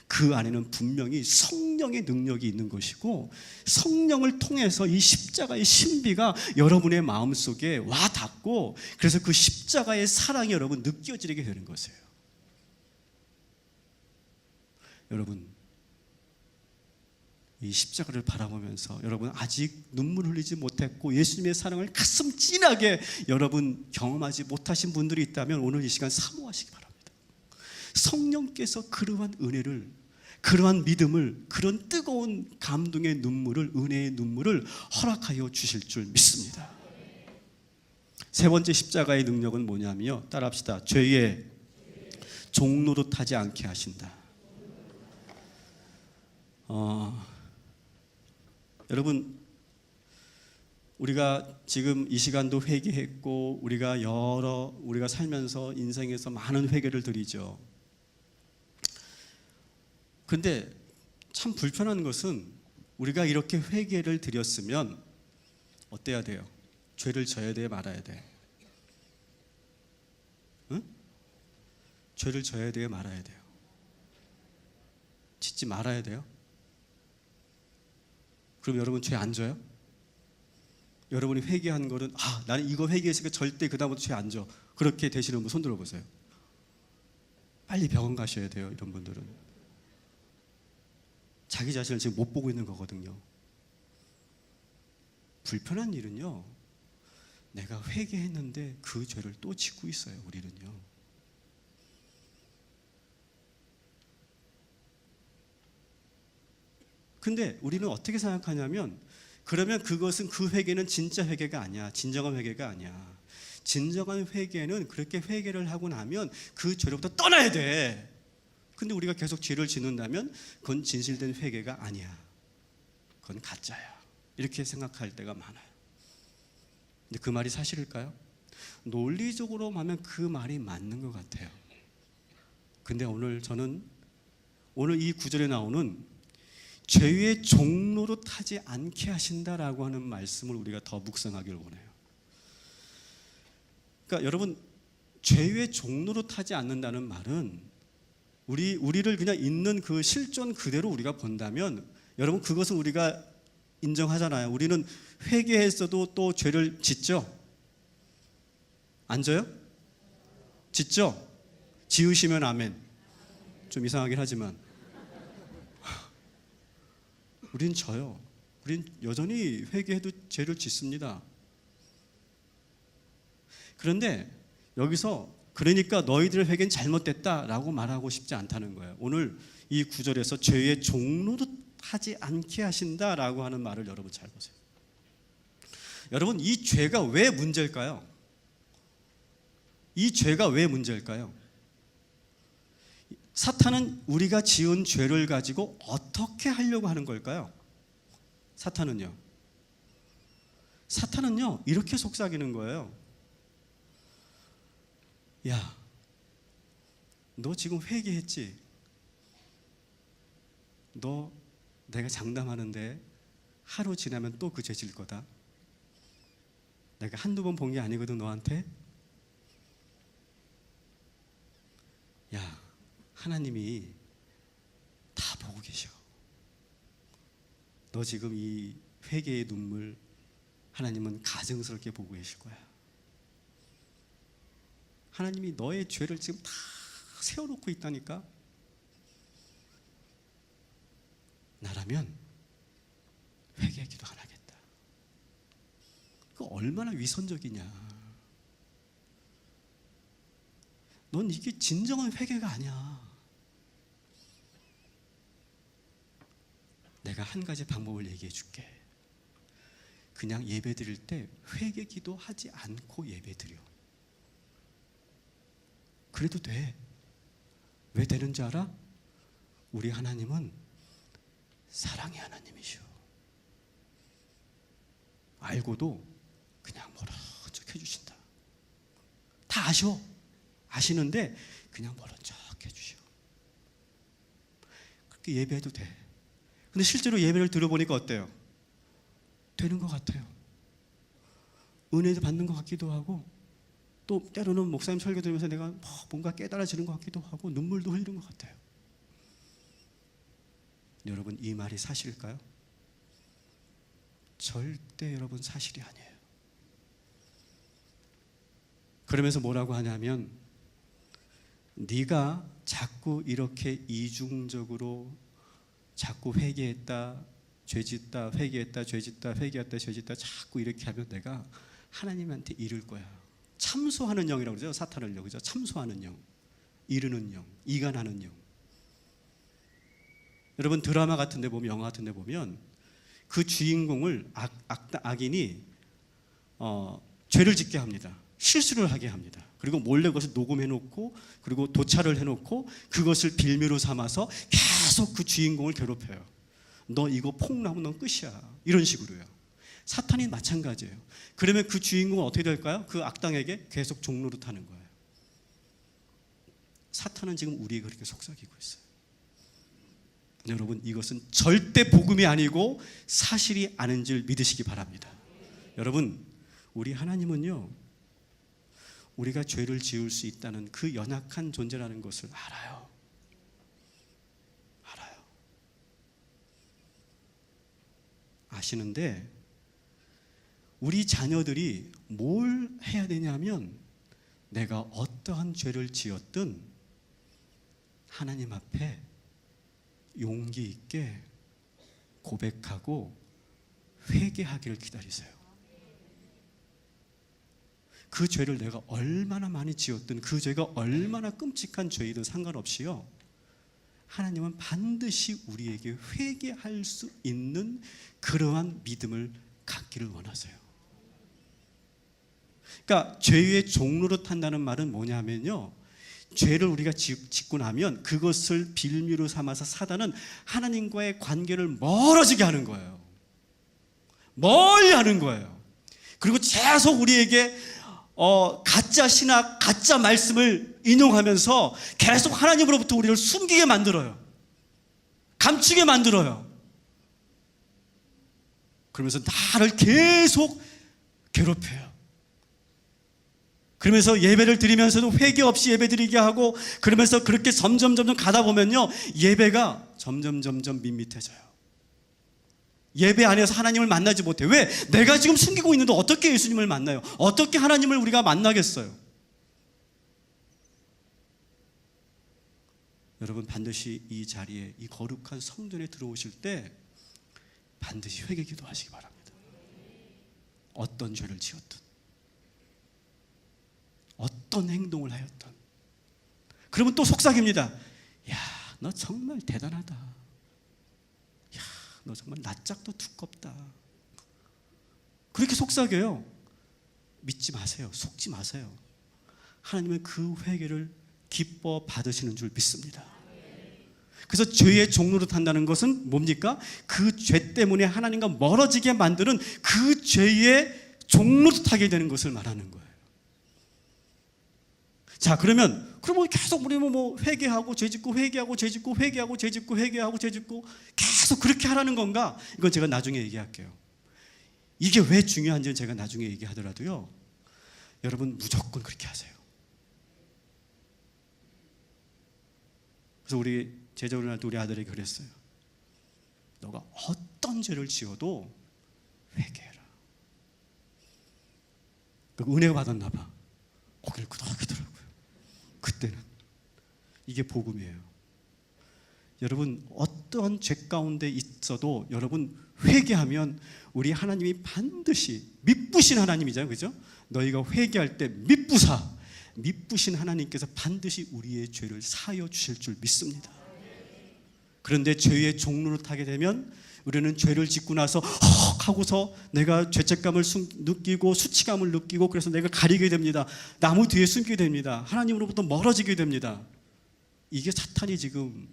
그 안에는 분명히 성령의 능력이 있는 것이고, 성령을 통해서 이 십자가의 신비가 여러분의 마음속에 와 닿고, 그래서 그 십자가의 사랑이 여러분 느껴지게 되는 것이에요. 여러분 이 십자가를 바라보면서 여러분 아직 눈물 흘리지 못했고 예수님의 사랑을 가슴 찐하게 여러분 경험하지 못하신 분들이 있다면 오늘 이 시간 사모하시기 바랍니다. 성령께서 그러한 은혜를, 그러한 믿음을, 그런 뜨거운 감동의 눈물을, 은혜의 눈물을 허락하여 주실 줄 믿습니다. 세 번째 십자가의 능력은 뭐냐면요, 따라합시다. 죄의 종로로 타지 않게 하신다. 여러분 우리가 지금 이 시간도 회개했고 우리가 살면서 인생에서 많은 회개를 드리죠. 근데 참 불편한 것은 우리가 이렇게 회개를 드렸으면 어때야 돼요? 죄를 져야 돼, 말아야 돼? 응? 죄를 져야 돼요, 말아야 돼요? 짓지 말아야 돼요? 그럼 여러분 죄 안 져요? 여러분이 회개한 거는 나는 이거 회개했으니까 절대 그다음부터 죄 안 져, 그렇게 되시는 분 손 들어보세요. 빨리 병원 가셔야 돼요. 이런 분들은 자기 자신을 지금 못 보고 있는 거거든요. 불편한 일은요, 내가 회개했는데 그 죄를 또 짓고 있어요. 우리는요. 근데 우리는 어떻게 생각하냐면, 그러면 그것은, 그 회개는 진짜 회개가 아니야. 진정한 회개가 아니야. 진정한 회개는 그렇게 회개를 하고 나면 그 죄로부터 떠나야 돼. 근데 우리가 계속 죄를 짓는다면 그건 진실된 회개가 아니야. 그건 가짜야. 이렇게 생각할 때가 많아요. 근데 그 말이 사실일까요? 논리적으로 하면 그 말이 맞는 것 같아요. 근데 저는 오늘 이 구절에 나오는 죄의 종로로 타지 않게 하신다라고 하는 말씀을 우리가 더 묵상하기를 원해요. 그러니까 여러분, 죄의 종로로 타지 않는다는 말은 우리를 그냥 있는 그 실존 그대로 우리가 본다면, 여러분 그것은 우리가 인정하잖아요. 우리는 회개했어도 또 죄를 짓죠? 안 져요? 짓죠? 지으시면 아멘. 좀 이상하긴 하지만 우린 져요. 우린 여전히 회개해도 죄를 짓습니다. 그런데 여기서 그러니까 너희들의 회개는 잘못됐다라고 말하고 싶지 않다는 거예요. 오늘 이 구절에서 죄의 종로도 하지 않게 하신다라고 하는 말을 여러분 잘 보세요. 여러분 이 죄가 왜 문제일까요? 이 죄가 왜 문제일까요? 사탄은 우리가 지은 죄를 가지고 어떻게 하려고 하는 걸까요? 사탄은요 이렇게 속삭이는 거예요. 야, 너 지금 회개했지? 너 내가 장담하는데 하루 지나면 또 그 죄 질 거다. 내가 한두 번 본 게 아니거든 너한테. 야, 하나님이 다 보고 계셔. 너 지금 이 회개의 눈물 하나님은 가증스럽게 보고 계실 거야. 하나님이 너의 죄를 지금 다 세워놓고 있다니까. 나라면 회개 기도 안 하겠다. 그거 얼마나 위선적이냐. 넌 이게 진정한 회개가 아니야. 내가 한 가지 방법을 얘기해 줄게. 그냥 예배 드릴 때 회개 기도하지 않고 예배 드려. 그래도 돼. 왜 되는지 알아? 우리 하나님은 사랑의 하나님이셔. 알고도 그냥 모른 척 해주신다. 다 아셔. 아시는데 그냥 모른 척 해주셔. 그렇게 예배해도 돼. 근데 실제로 예배를 들어보니까 어때요? 되는 것 같아요. 은혜도 받는 것 같기도 하고, 또 때로는 목사님 설교 들으면서 내가 뭔가 깨달아지는 것 같기도 하고, 눈물도 흘리는 것 같아요. 여러분, 이 말이 사실일까요? 절대 여러분 사실이 아니에요. 그러면서 뭐라고 하냐면, 네가 자꾸 이렇게 이중적으로 자꾸 회개했다, 죄짓다, 회개했다, 죄짓다, 회개했다, 죄짓다 자꾸 이렇게 하면 내가 하나님한테 이를 거야. 참소하는 영이라고 그러죠. 사탄을요. 그죠? 참소하는 영, 이르는 영, 이간하는 영. 여러분 드라마 같은 데 보면, 영화 같은 데 보면 그 주인공을 악인이 죄를 짓게 합니다. 실수를 하게 합니다. 그리고 몰래 그것을 녹음해놓고, 그리고 도찰을 해놓고 그것을 빌미로 삼아서 계속 그 주인공을 괴롭혀요. 너 이거 폭로하면 넌 끝이야. 이런 식으로요. 사탄이 마찬가지예요. 그러면 그 주인공은 어떻게 될까요? 그 악당에게 계속 종노릇하는 거예요. 사탄은 지금 우리에게 그렇게 속삭이고 있어요. 여러분, 이것은 절대 복음이 아니고 사실이 아닌 줄 믿으시기 바랍니다. 여러분, 우리 하나님은요, 우리가 죄를 지을 수 있다는 그 연약한 존재라는 것을 알아요. 아시는데 우리 자녀들이 뭘 해야 되냐면, 내가 어떠한 죄를 지었든 하나님 앞에 용기 있게 고백하고 회개하기를 기다리세요. 그 죄를 내가 얼마나 많이 지었든, 그 죄가 얼마나 끔찍한 죄이든 상관없이요, 하나님은 반드시 우리에게 회개할 수 있는 그러한 믿음을 갖기를 원하세요. 그러니까 죄의 종노릇한다는 말은 뭐냐면요, 죄를 우리가 짓고 나면 그것을 빌미로 삼아서 사단은 하나님과의 관계를 멀어지게 하는 거예요. 멀리 하는 거예요. 그리고 계속 우리에게 가짜 신학, 가짜 말씀을 인용하면서 계속 하나님으로부터 우리를 숨기게 만들어요. 감추게 만들어요. 그러면서 나를 계속 괴롭혀요. 그러면서 예배를 드리면서도 회개 없이 예배 드리게 하고, 그러면서 그렇게 점점 가다 보면요, 예배가 점점 밋밋해져요. 예배 안에서 하나님을 만나지 못해. 왜? 내가 지금 숨기고 있는데 어떻게 예수님을 만나요? 어떻게 하나님을 우리가 만나겠어요? 여러분, 반드시 이 자리에, 이 거룩한 성전에 들어오실 때 반드시 회개 기도하시기 바랍니다. 어떤 죄를 지었든, 어떤 행동을 하였든. 그러면 또 속삭입니다. 야, 너 정말 대단하다. 야, 너 정말 낯짝도 두껍다. 그렇게 속삭여요. 믿지 마세요. 속지 마세요. 하나님은 그 회개를 기뻐 받으시는 줄 믿습니다. 그래서 죄의 종로를 탄다는 것은 뭡니까? 그 죄 때문에 하나님과 멀어지게 만드는 그 죄의 종로를 타게 되는 것을 말하는 거예요. 자, 그러면 계속 우리 뭐 회개하고 죄짓고 회개하고 죄짓고 회개하고 죄짓고 회개하고 죄짓고 계속 그렇게 하라는 건가? 이건 제가 나중에 얘기할게요. 이게 왜 중요한지는 제가 나중에 얘기하더라도요, 여러분 무조건 그렇게 하세요. 그래서 우리 제자훈련 할 때 우리 아들에게 그랬어요. 너가 어떤 죄를 지어도 회개해라. 은혜가 받았나 봐. 고개를 끄덕이더라고요. 그때는 이게 복음이에요. 여러분 어떠한 죄 가운데 있어도 여러분 회개하면 우리 하나님이 반드시, 미쁘신 하나님이잖아요, 그죠? 너희가 회개할 때 미쁘신 하나님께서 반드시 우리의 죄를 사하여 주실 줄 믿습니다. 그런데 죄의 종로를 타게 되면 우리는 죄를 짓고 나서 하고서 내가 죄책감을 느끼고 수치감을 느끼고, 그래서 내가 가리게 됩니다. 나무 뒤에 숨게 됩니다. 하나님으로부터 멀어지게 됩니다. 이게 사탄이 지금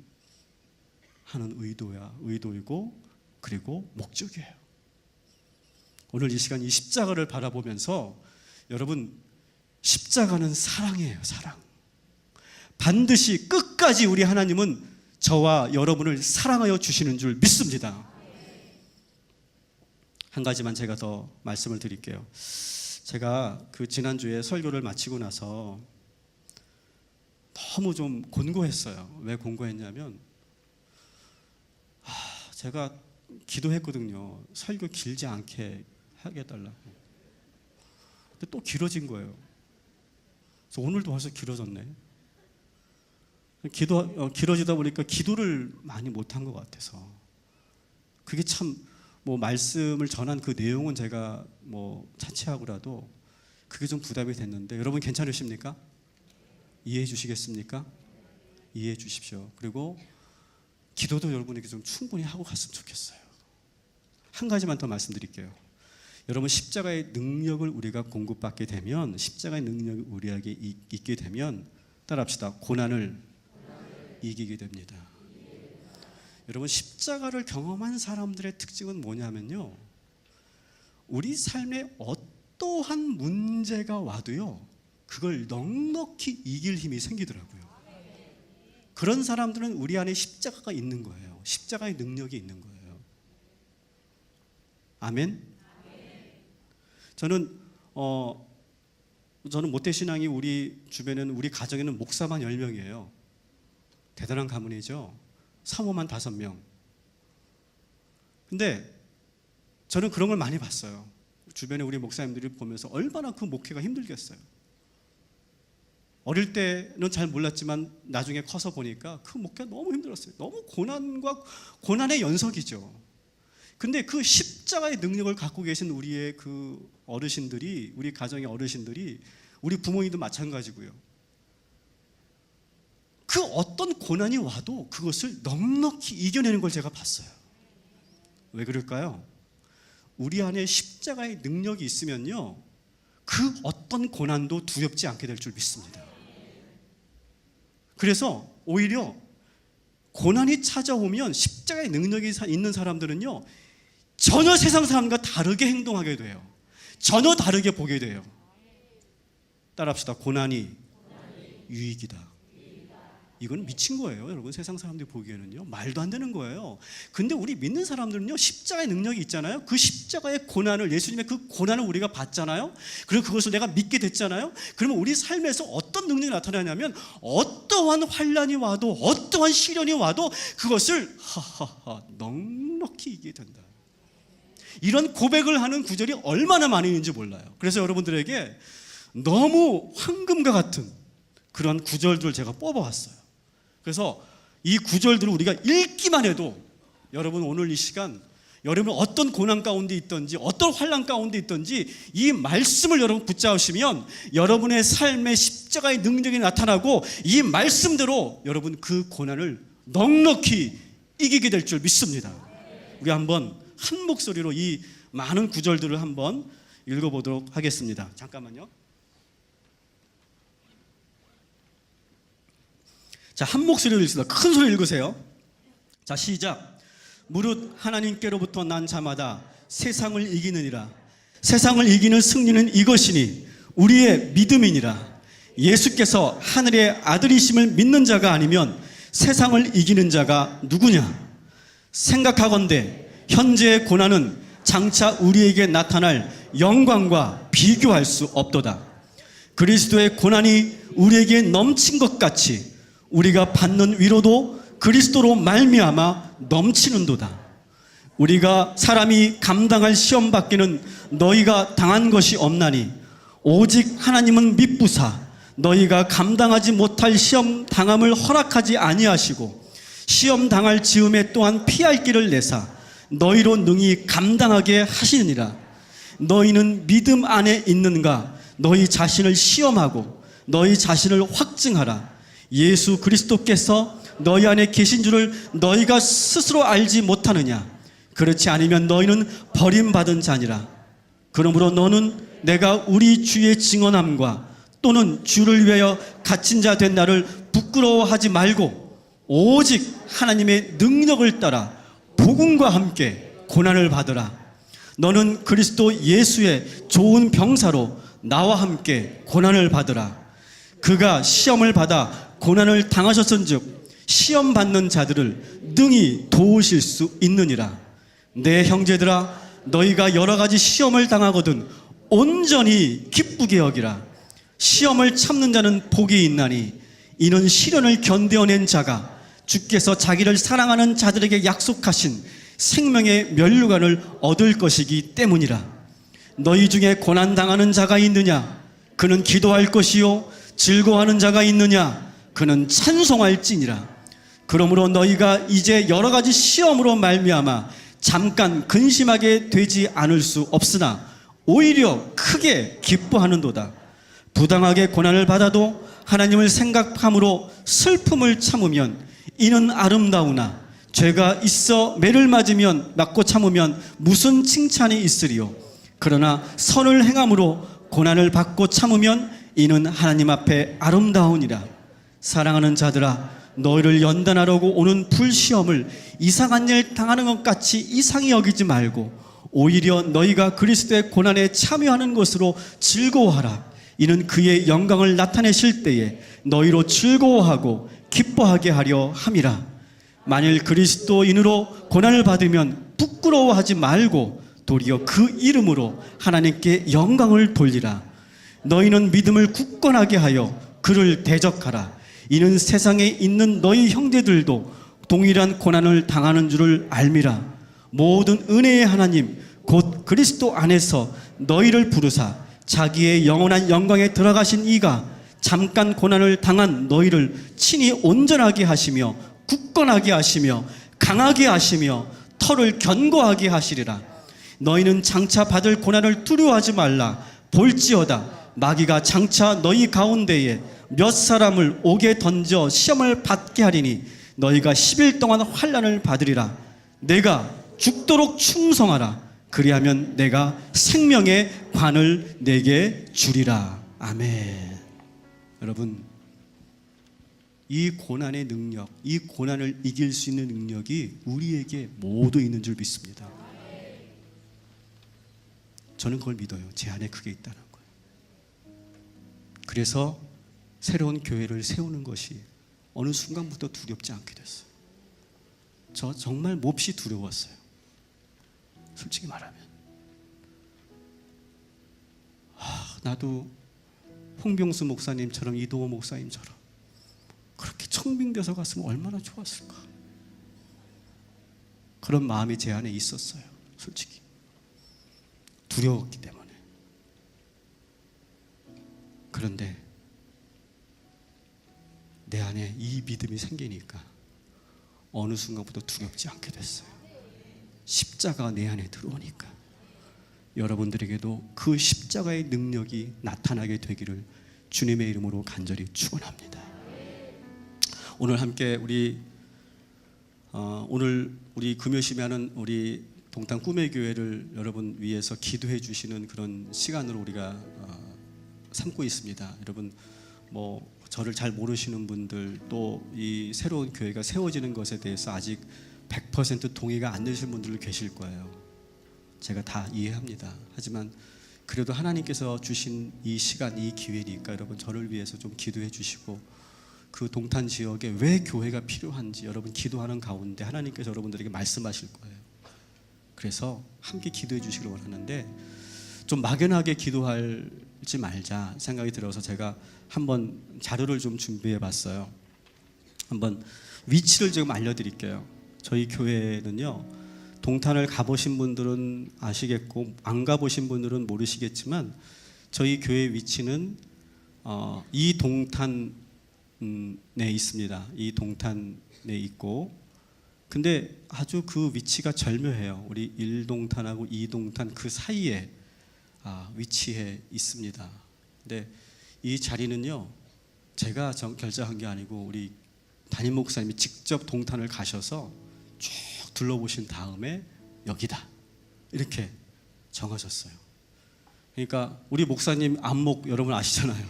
하는 의도이고 그리고 목적이에요. 오늘 이 시간 이 십자가를 바라보면서 여러분, 십자가는 사랑이에요. 사랑. 반드시 끝까지 우리 하나님은 저와 여러분을 사랑하여 주시는 줄 믿습니다. 한 가지만 제가 더 말씀을 드릴게요. 제가 그 지난주에 설교를 마치고 나서 너무 좀 곤고했어요. 왜 곤고했냐면, 제가 기도했거든요. 설교 길지 않게 하게 해달라고. 근데 또 길어진 거예요. 그래서 오늘도 벌써 길어졌네. 길어지다 보니까 기도를 많이 못한 것 같아서, 그게 참 말씀을 전한 그 내용은 제가 차치하고라도 그게 좀 부담이 됐는데, 여러분 괜찮으십니까? 이해해 주시겠습니까? 이해해 주십시오. 그리고 기도도 여러분에게 좀 충분히 하고 갔으면 좋겠어요. 한 가지만 더 말씀드릴게요. 여러분, 십자가의 능력을 우리가 공급받게 되면, 십자가의 능력이 우리에게 있게 되면, 따라합시다, 고난을 이기게 됩니다. 여러분, 십자가를 경험한 사람들의 특징은 뭐냐면요, 우리 삶에 어떠한 문제가 와도요, 그걸 넉넉히 이길 힘이 생기더라고요. 그런 사람들은 우리 안에 십자가가 있는 거예요. 십자가의 능력이 있는 거예요. 아멘? 저는 모태신앙이 우리 주변에는, 우리 가정에는 목사만 10명이에요. 대단한 가문이죠. 사모만 5명. 근데 저는 그런 걸 많이 봤어요. 주변에 우리 목사님들이 보면서 얼마나 그 목회가 힘들겠어요. 어릴 때는 잘 몰랐지만 나중에 커서 보니까 그 목회가 너무 힘들었어요. 너무 고난의 연속이죠. 근데 그 십자가의 능력을 갖고 계신 우리의 그 어르신들이, 우리 가정의 어르신들이, 우리 부모님도 마찬가지고요, 그 어떤 고난이 와도 그것을 넉넉히 이겨내는 걸 제가 봤어요. 왜 그럴까요? 우리 안에 십자가의 능력이 있으면요, 그 어떤 고난도 두렵지 않게 될 줄 믿습니다. 그래서 오히려 고난이 찾아오면 십자가의 능력이 있는 사람들은요, 전혀 세상 사람과 다르게 행동하게 돼요. 전혀 다르게 보게 돼요. 따라합시다. 고난이 유익이다. 이건 미친 거예요, 여러분. 세상 사람들이 보기에는요, 말도 안 되는 거예요. 근데 우리 믿는 사람들은요, 십자가의 능력이 있잖아요. 그 십자가의 고난을, 예수님의 그 고난을 우리가 봤잖아요. 그리고 그것을 내가 믿게 됐잖아요. 그러면 우리 삶에서 어떤 능력이 나타나냐면, 어떠한 환난이 와도, 어떠한 시련이 와도 그것을 넉넉히 이기게 된다. 이런 고백을 하는 구절이 얼마나 많이 있는지 몰라요. 그래서 여러분들에게 너무 황금과 같은 그런 구절들을 제가 뽑아왔어요. 그래서 이 구절들을 우리가 읽기만 해도, 여러분 오늘 이 시간, 여러분 어떤 고난 가운데 있든지 어떤 환난 가운데 있든지 이 말씀을 여러분 붙잡으시면 여러분의 삶에 십자가의 능력이 나타나고, 이 말씀대로 여러분 그 고난을 넉넉히 이기게 될 줄 믿습니다. 우리 한번 한 목소리로 이 많은 구절들을 한번 읽어보도록 하겠습니다. 잠깐만요. 자, 한 목소리로 읽습니다. 큰 소리 읽으세요. 자, 시작. 무릇 하나님께로부터 난 자마다 세상을 이기느니라. 세상을 이기는 승리는 이것이니 우리의 믿음이니라. 예수께서 하늘의 아들이심을 믿는 자가 아니면 세상을 이기는 자가 누구냐? 생각하건대 현재의 고난은 장차 우리에게 나타날 영광과 비교할 수 없도다. 그리스도의 고난이 우리에게 넘친 것 같이 우리가 받는 위로도 그리스도로 말미암아 넘치는도다. 우리가 사람이 감당할 시험 받기는 너희가 당한 것이 없나니 오직 하나님은 미쁘사 너희가 감당하지 못할 시험 당함을 허락하지 아니하시고 시험 당할 즈음에 또한 피할 길을 내사 너희로 능히 감당하게 하시느니라. 너희는 믿음 안에 있는가? 너희 자신을 시험하고 너희 자신을 확증하라. 예수 그리스도께서 너희 안에 계신 줄을 너희가 스스로 알지 못하느냐? 그렇지 않으면 너희는 버림받은 자니라. 그러므로 너는 내가 우리 주의 증언함과 또는 주를 위하여 갇힌 자 된 나를 부끄러워하지 말고 오직 하나님의 능력을 따라 복음과 함께 고난을 받으라. 너는 그리스도 예수의 좋은 병사로 나와 함께 고난을 받으라. 그가 시험을 받아 고난을 당하셨은즉 시험 받는 자들을 능히 도우실 수 있느니라. 내 형제들아, 너희가 여러 가지 시험을 당하거든 온전히 기쁘게 여기라. 시험을 참는 자는 복이 있나니 이는 시련을 견뎌낸 자가 주께서 자기를 사랑하는 자들에게 약속하신 생명의 면류관을 얻을 것이기 때문이라. 너희 중에 고난당하는 자가 있느냐? 그는 기도할 것이요. 즐거워하는 자가 있느냐? 그는 찬송할지니라. 그러므로 너희가 이제 여러 가지 시험으로 말미암아 잠깐 근심하게 되지 않을 수 없으나 오히려 크게 기뻐하는도다. 부당하게 고난을 받아도 하나님을 생각함으로 슬픔을 참으면 이는 아름다우나 죄가 있어 매를 맞고 참으면 무슨 칭찬이 있으리요. 그러나 선을 행함으로 고난을 받고 참으면 이는 하나님 앞에 아름다우니라. 사랑하는 자들아, 너희를 연단하려고 오는 불시험을 이상한 일 당하는 것 같이 이상히 여기지 말고 오히려 너희가 그리스도의 고난에 참여하는 것으로 즐거워하라. 이는 그의 영광을 나타내실 때에 너희로 즐거워하고 기뻐하게 하려 함이라. 만일 그리스도인으로 고난을 받으면 부끄러워하지 말고 도리어 그 이름으로 하나님께 영광을 돌리라. 너희는 믿음을 굳건하게 하여 그를 대적하라. 이는 세상에 있는 너희 형제들도 동일한 고난을 당하는 줄을 알미라. 모든 은혜의 하나님 곧 그리스도 안에서 너희를 부르사 자기의 영원한 영광에 들어가신 이가 잠깐 고난을 당한 너희를 친히 온전하게 하시며 굳건하게 하시며 강하게 하시며 털을 견고하게 하시리라. 너희는 장차 받을 고난을 두려워하지 말라. 볼지어다 마귀가 장차 너희 가운데에 몇 사람을 옥에 던져 시험을 받게 하리니 너희가 10일 동안 환난을 받으리라. 내가 죽도록 충성하라. 그리하면 내가 생명의 관을 내게 주리라. 아멘. 여러분, 이 고난의 능력, 이 고난을 이길 수 있는 능력이 우리에게 모두 있는 줄 믿습니다. 저는 그걸 믿어요. 제 안에 그게 있다는 거예요. 그래서 새로운 교회를 세우는 것이 어느 순간부터 두렵지 않게 됐어요. 저 정말 몹시 두려웠어요. 솔직히 말하면 나도 홍병수 목사님처럼 이도호 목사님처럼 그렇게 청빙돼서 갔으면 얼마나 좋았을까. 그런 마음이 제 안에 있었어요. 솔직히 두려웠기 때문에. 그런데 내 안에 이 믿음이 생기니까 어느 순간부터 두렵지 않게 됐어요. 십자가가 내 안에 들어오니까. 여러분들에게도 그 십자가의 능력이 나타나게 되기를 주님의 이름으로 간절히 축원합니다. 오늘 함께 오늘 우리 금요시면은 우리 동탄 꿈의 교회를 여러분 위해서 기도해 주시는 그런 시간으로 우리가 삼고 있습니다. 여러분 저를 잘 모르시는 분들 또 이 새로운 교회가 세워지는 것에 대해서 아직 100% 동의가 안 되시는 분들 계실 거예요. 제가 다 이해합니다. 하지만 그래도 하나님께서 주신 이 시간, 이 기회니까 여러분 저를 위해서 좀 기도해 주시고, 그 동탄 지역에 왜 교회가 필요한지 여러분 기도하는 가운데 하나님께서 여러분들에게 말씀하실 거예요. 그래서 함께 기도해 주시기를 원하는데, 좀 막연하게 기도하지 말자 생각이 들어서 제가 한번 자료를 좀 준비해 봤어요. 한번 위치를 지금 알려드릴게요. 저희 교회는요, 동탄을 가보신 분들은 아시겠고 안 가보신 분들은 모르시겠지만, 저희 교회 위치는 이 동탄에 있습니다. 이 동탄에 있고, 근데 아주 그 위치가 절묘해요. 우리 1동탄하고 2동탄 그 사이에 위치해 있습니다. 근데 이 자리는요, 제가 결정한 게 아니고 우리 담임 목사님이 직접 동탄을 가셔서 쭉 둘러보신 다음에 여기다 이렇게 정하셨어요. 그러니까 우리 목사님 안목 여러분 아시잖아요.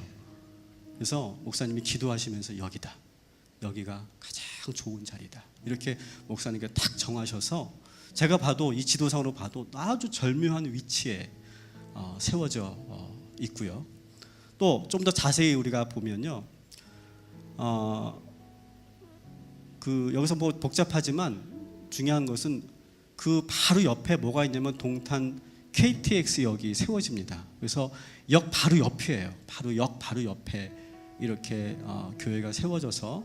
그래서 목사님이 기도하시면서 여기가 가장 좋은 자리다 이렇게 목사님께 탁 정하셔서, 제가 봐도 이 지도상으로 봐도 아주 절묘한 위치에 세워져 있고요. 또 좀 더 자세히 우리가 보면요, 여기서 뭐 복잡하지만 중요한 것은 그 바로 옆에 뭐가 있냐면 동탄 KTX역이 세워집니다. 그래서 역 바로 옆이에요. 역 바로 옆에 이렇게 교회가 세워져서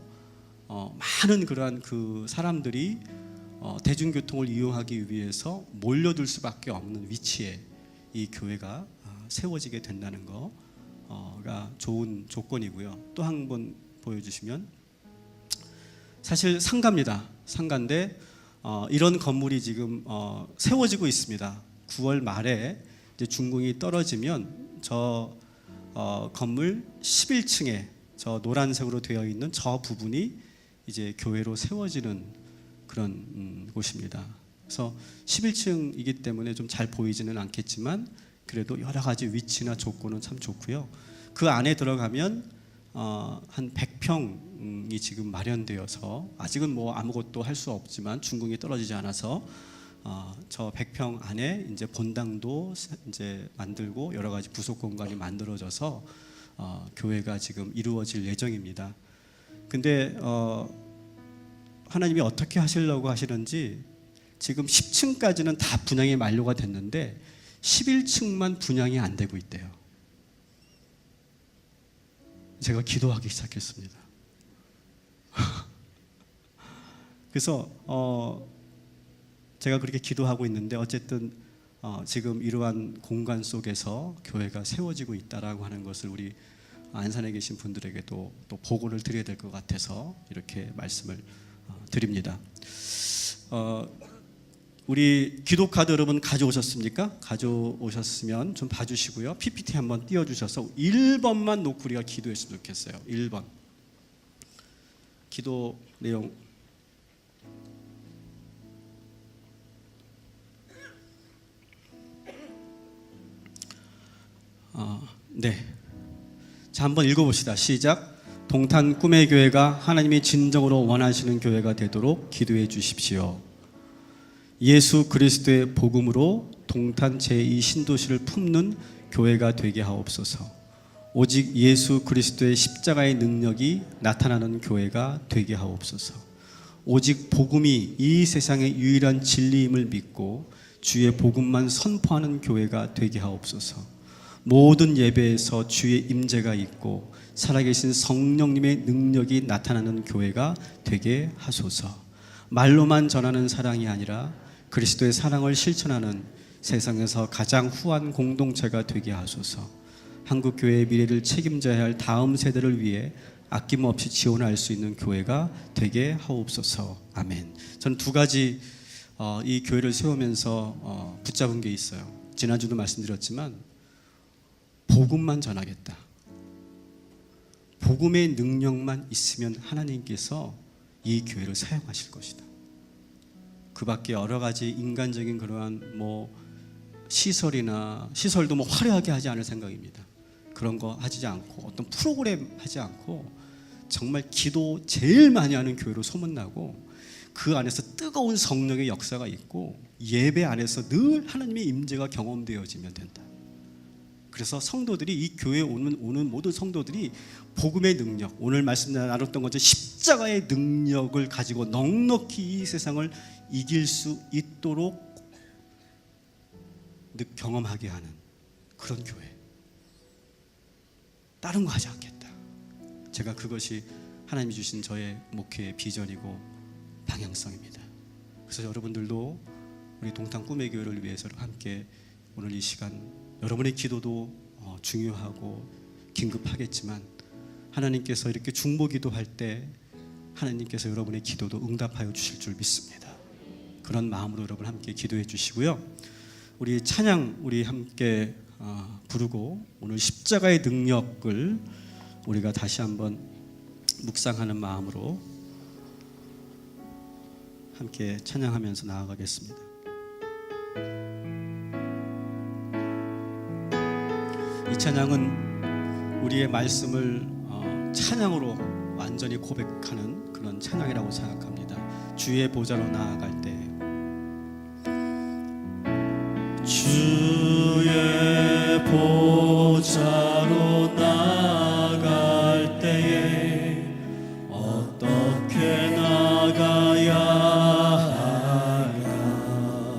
많은 그러한 그 사람들이 대중교통을 이용하기 위해서 몰려들 수밖에 없는 위치에 이 교회가 세워지게 된다는 거가 좋은 조건이고요. 또 한 번 보여주시면, 사실 상가입니다. 상가인데 이런 건물이 지금 세워지고 있습니다. 9월 말에 이제 준공이 떨어지면 저 건물 11층에 저 노란색으로 되어 있는 저 부분이 이제 교회로 세워지는 그런 곳입니다. 그래서 11층이기 때문에 좀 잘 보이지는 않겠지만 그래도 여러 가지 위치나 조건은 참 좋고요. 그 안에 들어가면 한 100평이 지금 마련되어서, 아직은 뭐 아무것도 할 수 없지만 준공이 떨어지지 않아서 저 100평 안에 이제 본당도 이제 만들고 여러 가지 부속 공간이 만들어져서 교회가 지금 이루어질 예정입니다. 근데 하나님이 어떻게 하시려고 하시는지, 지금 10층까지는 다 분양이 만료가 됐는데 11층만 분양이 안 되고 있대요. 제가 기도하기 시작했습니다. 그래서 제가 그렇게 기도하고 있는데 어쨌든 지금 이러한 공간 속에서 교회가 세워지고 있다라고 하는 것을 우리 안산에 계신 분들에게도 또 보고를 드려야 될 것 같아서 이렇게 말씀을 드립니다. 우리 기도카드 여러분 가져오셨습니까? 가져오셨으면 좀 봐주시고요. PPT 한번 띄워주셔서 1번만 놓고 우리가 기도했으면 좋겠어요. 1번 기도 내용. 네. 자, 한번 읽어봅시다. 시작. 동탄 꿈의 교회가 하나님이 진정으로 원하시는 교회가 되도록 기도해 주십시오. 예수 그리스도의 복음으로 동탄 제2 신도시를 품는 교회가 되게 하옵소서. 오직 예수 그리스도의 십자가의 능력이 나타나는 교회가 되게 하옵소서. 오직 복음이 이 세상의 유일한 진리임을 믿고 주의 복음만 선포하는 교회가 되게 하옵소서. 모든 예배에서 주의 임재가 있고 살아계신 성령님의 능력이 나타나는 교회가 되게 하소서. 말로만 전하는 사랑이 아니라 그리스도의 사랑을 실천하는 세상에서 가장 후한 공동체가 되게 하소서. 한국교회의 미래를 책임져야 할 다음 세대를 위해 아낌없이 지원할 수 있는 교회가 되게 하옵소서. 아멘. 저는 두 가지 이 교회를 세우면서 붙잡은 게 있어요. 지난주도 말씀드렸지만 복음만 전하겠다. 복음의 능력만 있으면 하나님께서 이 교회를 사용하실 것이다. 그 밖에 여러 가지 인간적인 그러한 시설도 화려하게 하지 않을 생각입니다. 그런 거 하지 않고 어떤 프로그램 하지 않고 정말 기도 제일 많이 하는 교회로 소문나고 그 안에서 뜨거운 성령의 역사가 있고 예배 안에서 늘 하나님의 임재가 경험되어지면 된다. 그래서 성도들이 이 교회에 오는 모든 성도들이 복음의 능력, 오늘 말씀 나눴던 것처럼 십자가의 능력을 가지고 넉넉히 이 세상을 이길 수 있도록 경험하게 하는 그런 교회. 다른 거 하지 않겠다. 제가 그것이 하나님이 주신 저의 목회의 비전이고 방향성입니다. 그래서 여러분들도 우리 동탄 꿈의 교회를 위해서 함께 오늘 이 시간 여러분의 기도도 중요하고 긴급하겠지만 하나님께서 이렇게 중보기도할 때 하나님께서 여러분의 기도도 응답하여 주실 줄 믿습니다. 그런 마음으로 여러분 함께 기도해 주시고요. 우리 찬양 우리 함께 부르고 오늘 십자가의 능력을 우리가 다시 한번 묵상하는 마음으로 함께 찬양하면서 나아가겠습니다. 이 찬양은 우리의 말씀을 찬양으로 완전히 고백하는 그런 찬양이라고 생각합니다. 주의 보좌로 나아갈 때 주의 보좌로 나아갈 때에 어떻게 나가야 할까?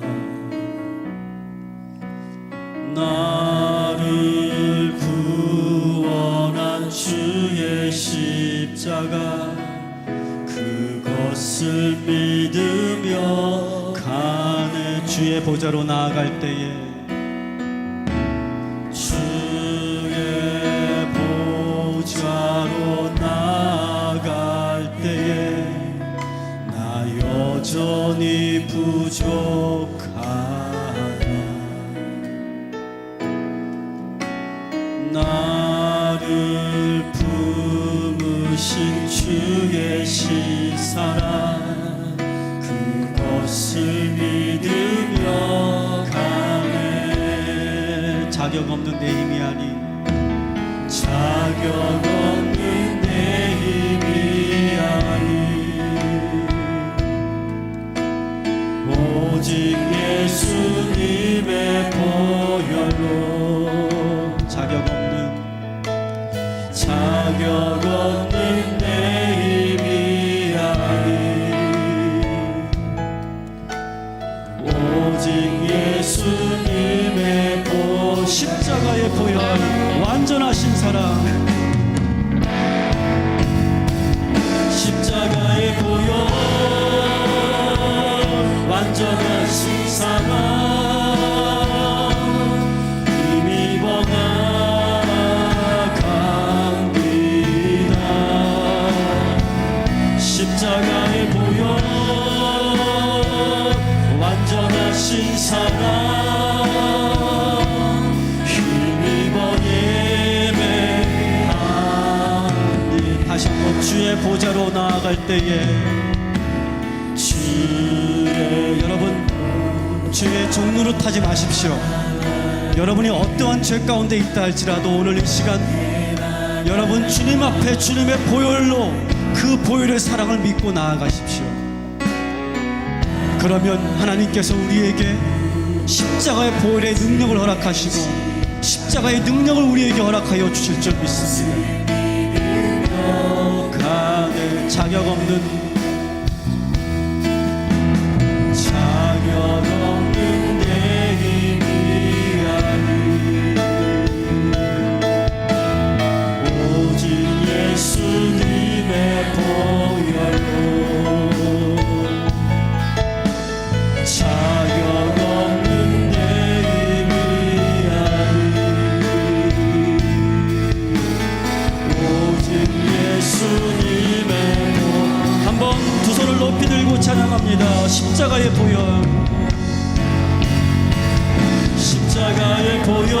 나를 구원한 주의 십자가 그것을 믿으며 가는 주의 보좌로 나아갈 때에 주의 보좌로 나아갈 때에 나 여전히 부족하다. 나를 품으신 주의 신사랑 그것을 믿으며 가네. 자격 없는 내 힘이 아니 자격 없는 내 힘이 아니 오직 예수님의 보혈로 자격 없는 내 힘이 아니 오직 예수님의 보혈 십자가의 보혈 완전하신 사랑 십자가의 보혈 완전하신 사랑 힘입어 나갑니다. 십자가의 보혈 완전하신 사랑 다시 한번 주의 보좌로 나아갈 때에 여러분 주의 종노릇하지 마십시오. 여러분이 어떠한 죄 가운데 있다 할지라도 오늘 이 시간 여러분 주님 앞에 주님의 보혈로 그 보혈의 사랑을 믿고 나아가십시오. 그러면 하나님께서 우리에게 십자가의 보혈의 능력을 허락하시고 십자가의 능력을 우리에게 허락하여 주실 줄 믿습니다. 자격 없는 내 힘이 아니 오직 예수님의 보혈로 자격 없는 내 힘이 아니 오직 예수님의 한번 두 손을 높이 들고 찬양합니다. 십자가의 보혈 십자가의 보혈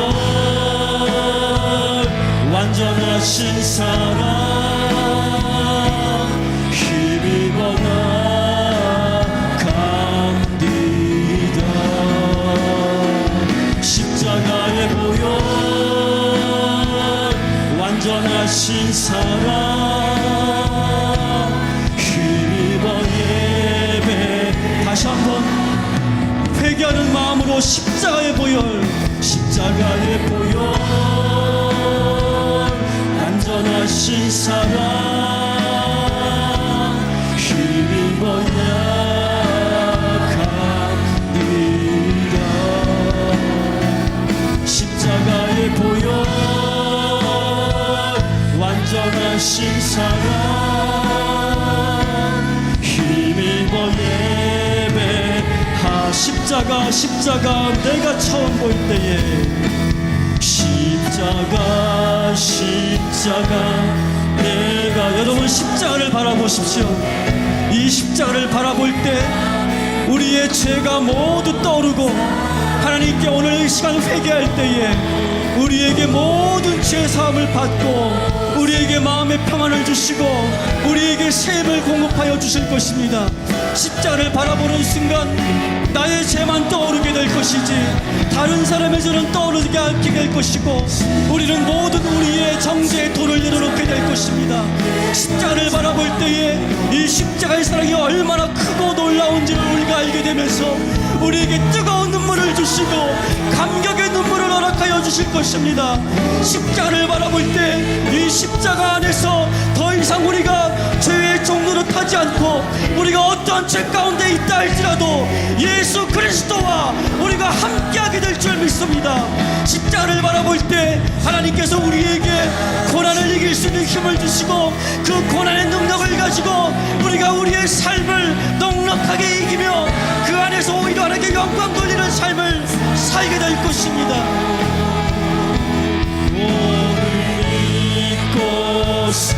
완전하신 사랑 힘입어 나갑니다. 십자가의 보혈 완전하신 사랑 다시 한번 회개하는 마음으로 십자가의 보혈 십자가의 보혈 완전하신 사랑 힘입어 약합니다. 십자가의 보혈 완전하신 사랑 힘입어 예배하. 십자가 내가 처음 볼 때에 십자가 내가, 여러분 십자가를 바라보십시오. 이 십자가를 바라볼 때 우리의 죄가 모두 떠오르고 하나님께 오늘 이 시간 회개할 때에 우리에게 모든 죄 사함을 받고 우리에게 마음의 평안을 주시고 우리에게 샘을 공급하여 주실 것입니다. 십자가를 바라보는 순간 나의 죄만 떠오르게 될 것이지 다른 사람의 죄는 떠오르게 않게 될 것이고 우리는 모든 우리의 정죄의 돌을 내려놓게 될 것입니다. 십자가를 바라볼 때에 이 십자가의 사랑이 얼마나 크고 놀라운지를 우리가 알게 되면서 우리에게 뜨거운 눈물을 주시고 감격의 눈물을 허락하여 주실 것입니다. 십자가를 바라볼 때 이 십자가 안에서 더 이상 우리가 죄의 종로를 타지 않고 우리가 어떠한 죄 가운데 있다 할지라도 예수 그리스도와 우리가 함께하게 될 줄 믿습니다. 십자가를 바라볼 때 하나님께서 우리에게 고난을 이길 수 있는 힘을 주시고 그 고난의 능력을 가지고 우리가 우리의 삶을 넉넉하게 이기며 그 안에서 오히려 하나님께 영광 돌리는 삶을 살게 될 것입니다. 오늘 믿고서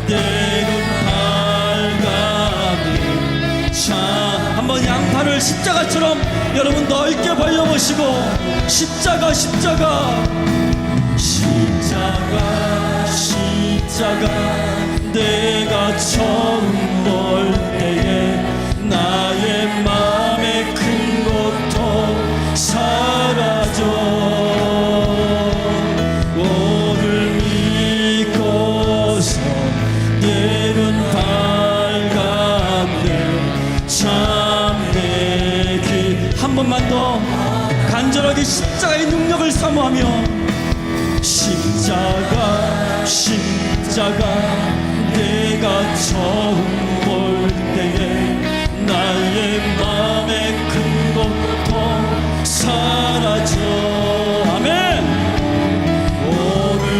내 눈 밝아니. 자, 한번 양팔을 십자가처럼 여러분 넓게 벌려보시고 십자가 내가 처음 볼 때에 나의 마음의 큰 고통 사라져. 오늘 믿고서 내 눈 밝았네. 참 내 길. 한 번만 더 간절하게 십자가의 능력을 사모하며 십자가 내가 처음 볼 때에 나의 마음의 큰 고통 사라져. 아멘. 오늘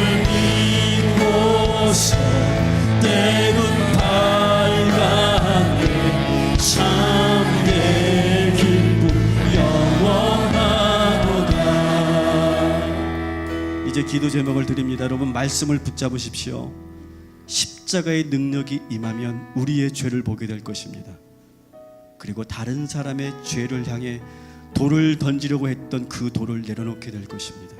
믿고서 내 눈 밝았네. 참 내 기쁨 영원하도다. 이제 기도 제목을 드립니다. 여러분 말씀을 붙잡으십시오. 십자가의 능력이 임하면 우리의 죄를 보게 될 것입니다. 그리고 다른 사람의 죄를 향해 돌을 던지려고 했던 그 돌을 내려놓게 될 것입니다.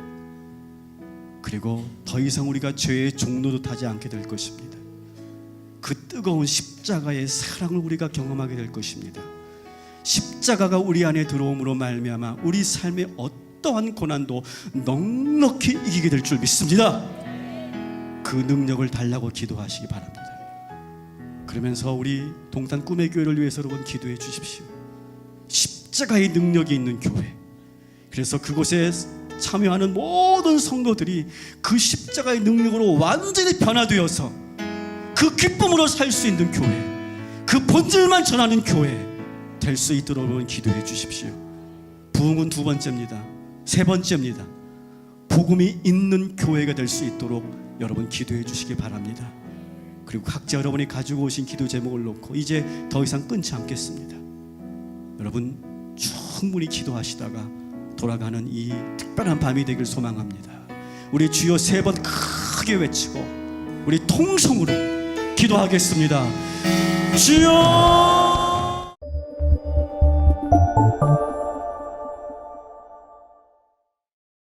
그리고 더 이상 우리가 죄의 종로도 타지 않게 될 것입니다. 그 뜨거운 십자가의 사랑을 우리가 경험하게 될 것입니다. 십자가가 우리 안에 들어옴으로 말미암아 우리 삶의 어떠한 고난도 넉넉히 이기게 될 줄 믿습니다. 그 능력을 달라고 기도하시기 바랍니다. 그러면서 우리 동탄 꿈의 교회를 위해서 여러분 기도해 주십시오. 십자가의 능력이 있는 교회, 그래서 그곳에 참여하는 모든 성도들이 그 십자가의 능력으로 완전히 변화되어서 그 기쁨으로 살 수 있는 교회, 그 본질만 전하는 교회 될 수 있도록 여러분 기도해 주십시오. 부흥은 두 번째입니다. 세 번째입니다. 복음이 있는 교회가 될 수 있도록 여러분 기도해 주시기 바랍니다. 그리고 각자 여러분이 가지고 오신 기도 제목을 놓고 이제 더 이상 끊지 않겠습니다. 여러분 충분히 기도하시다가 돌아가는 이 특별한 밤이 되길 소망합니다. 우리 주여 세 번 크게 외치고 우리 통성으로 기도하겠습니다. 주여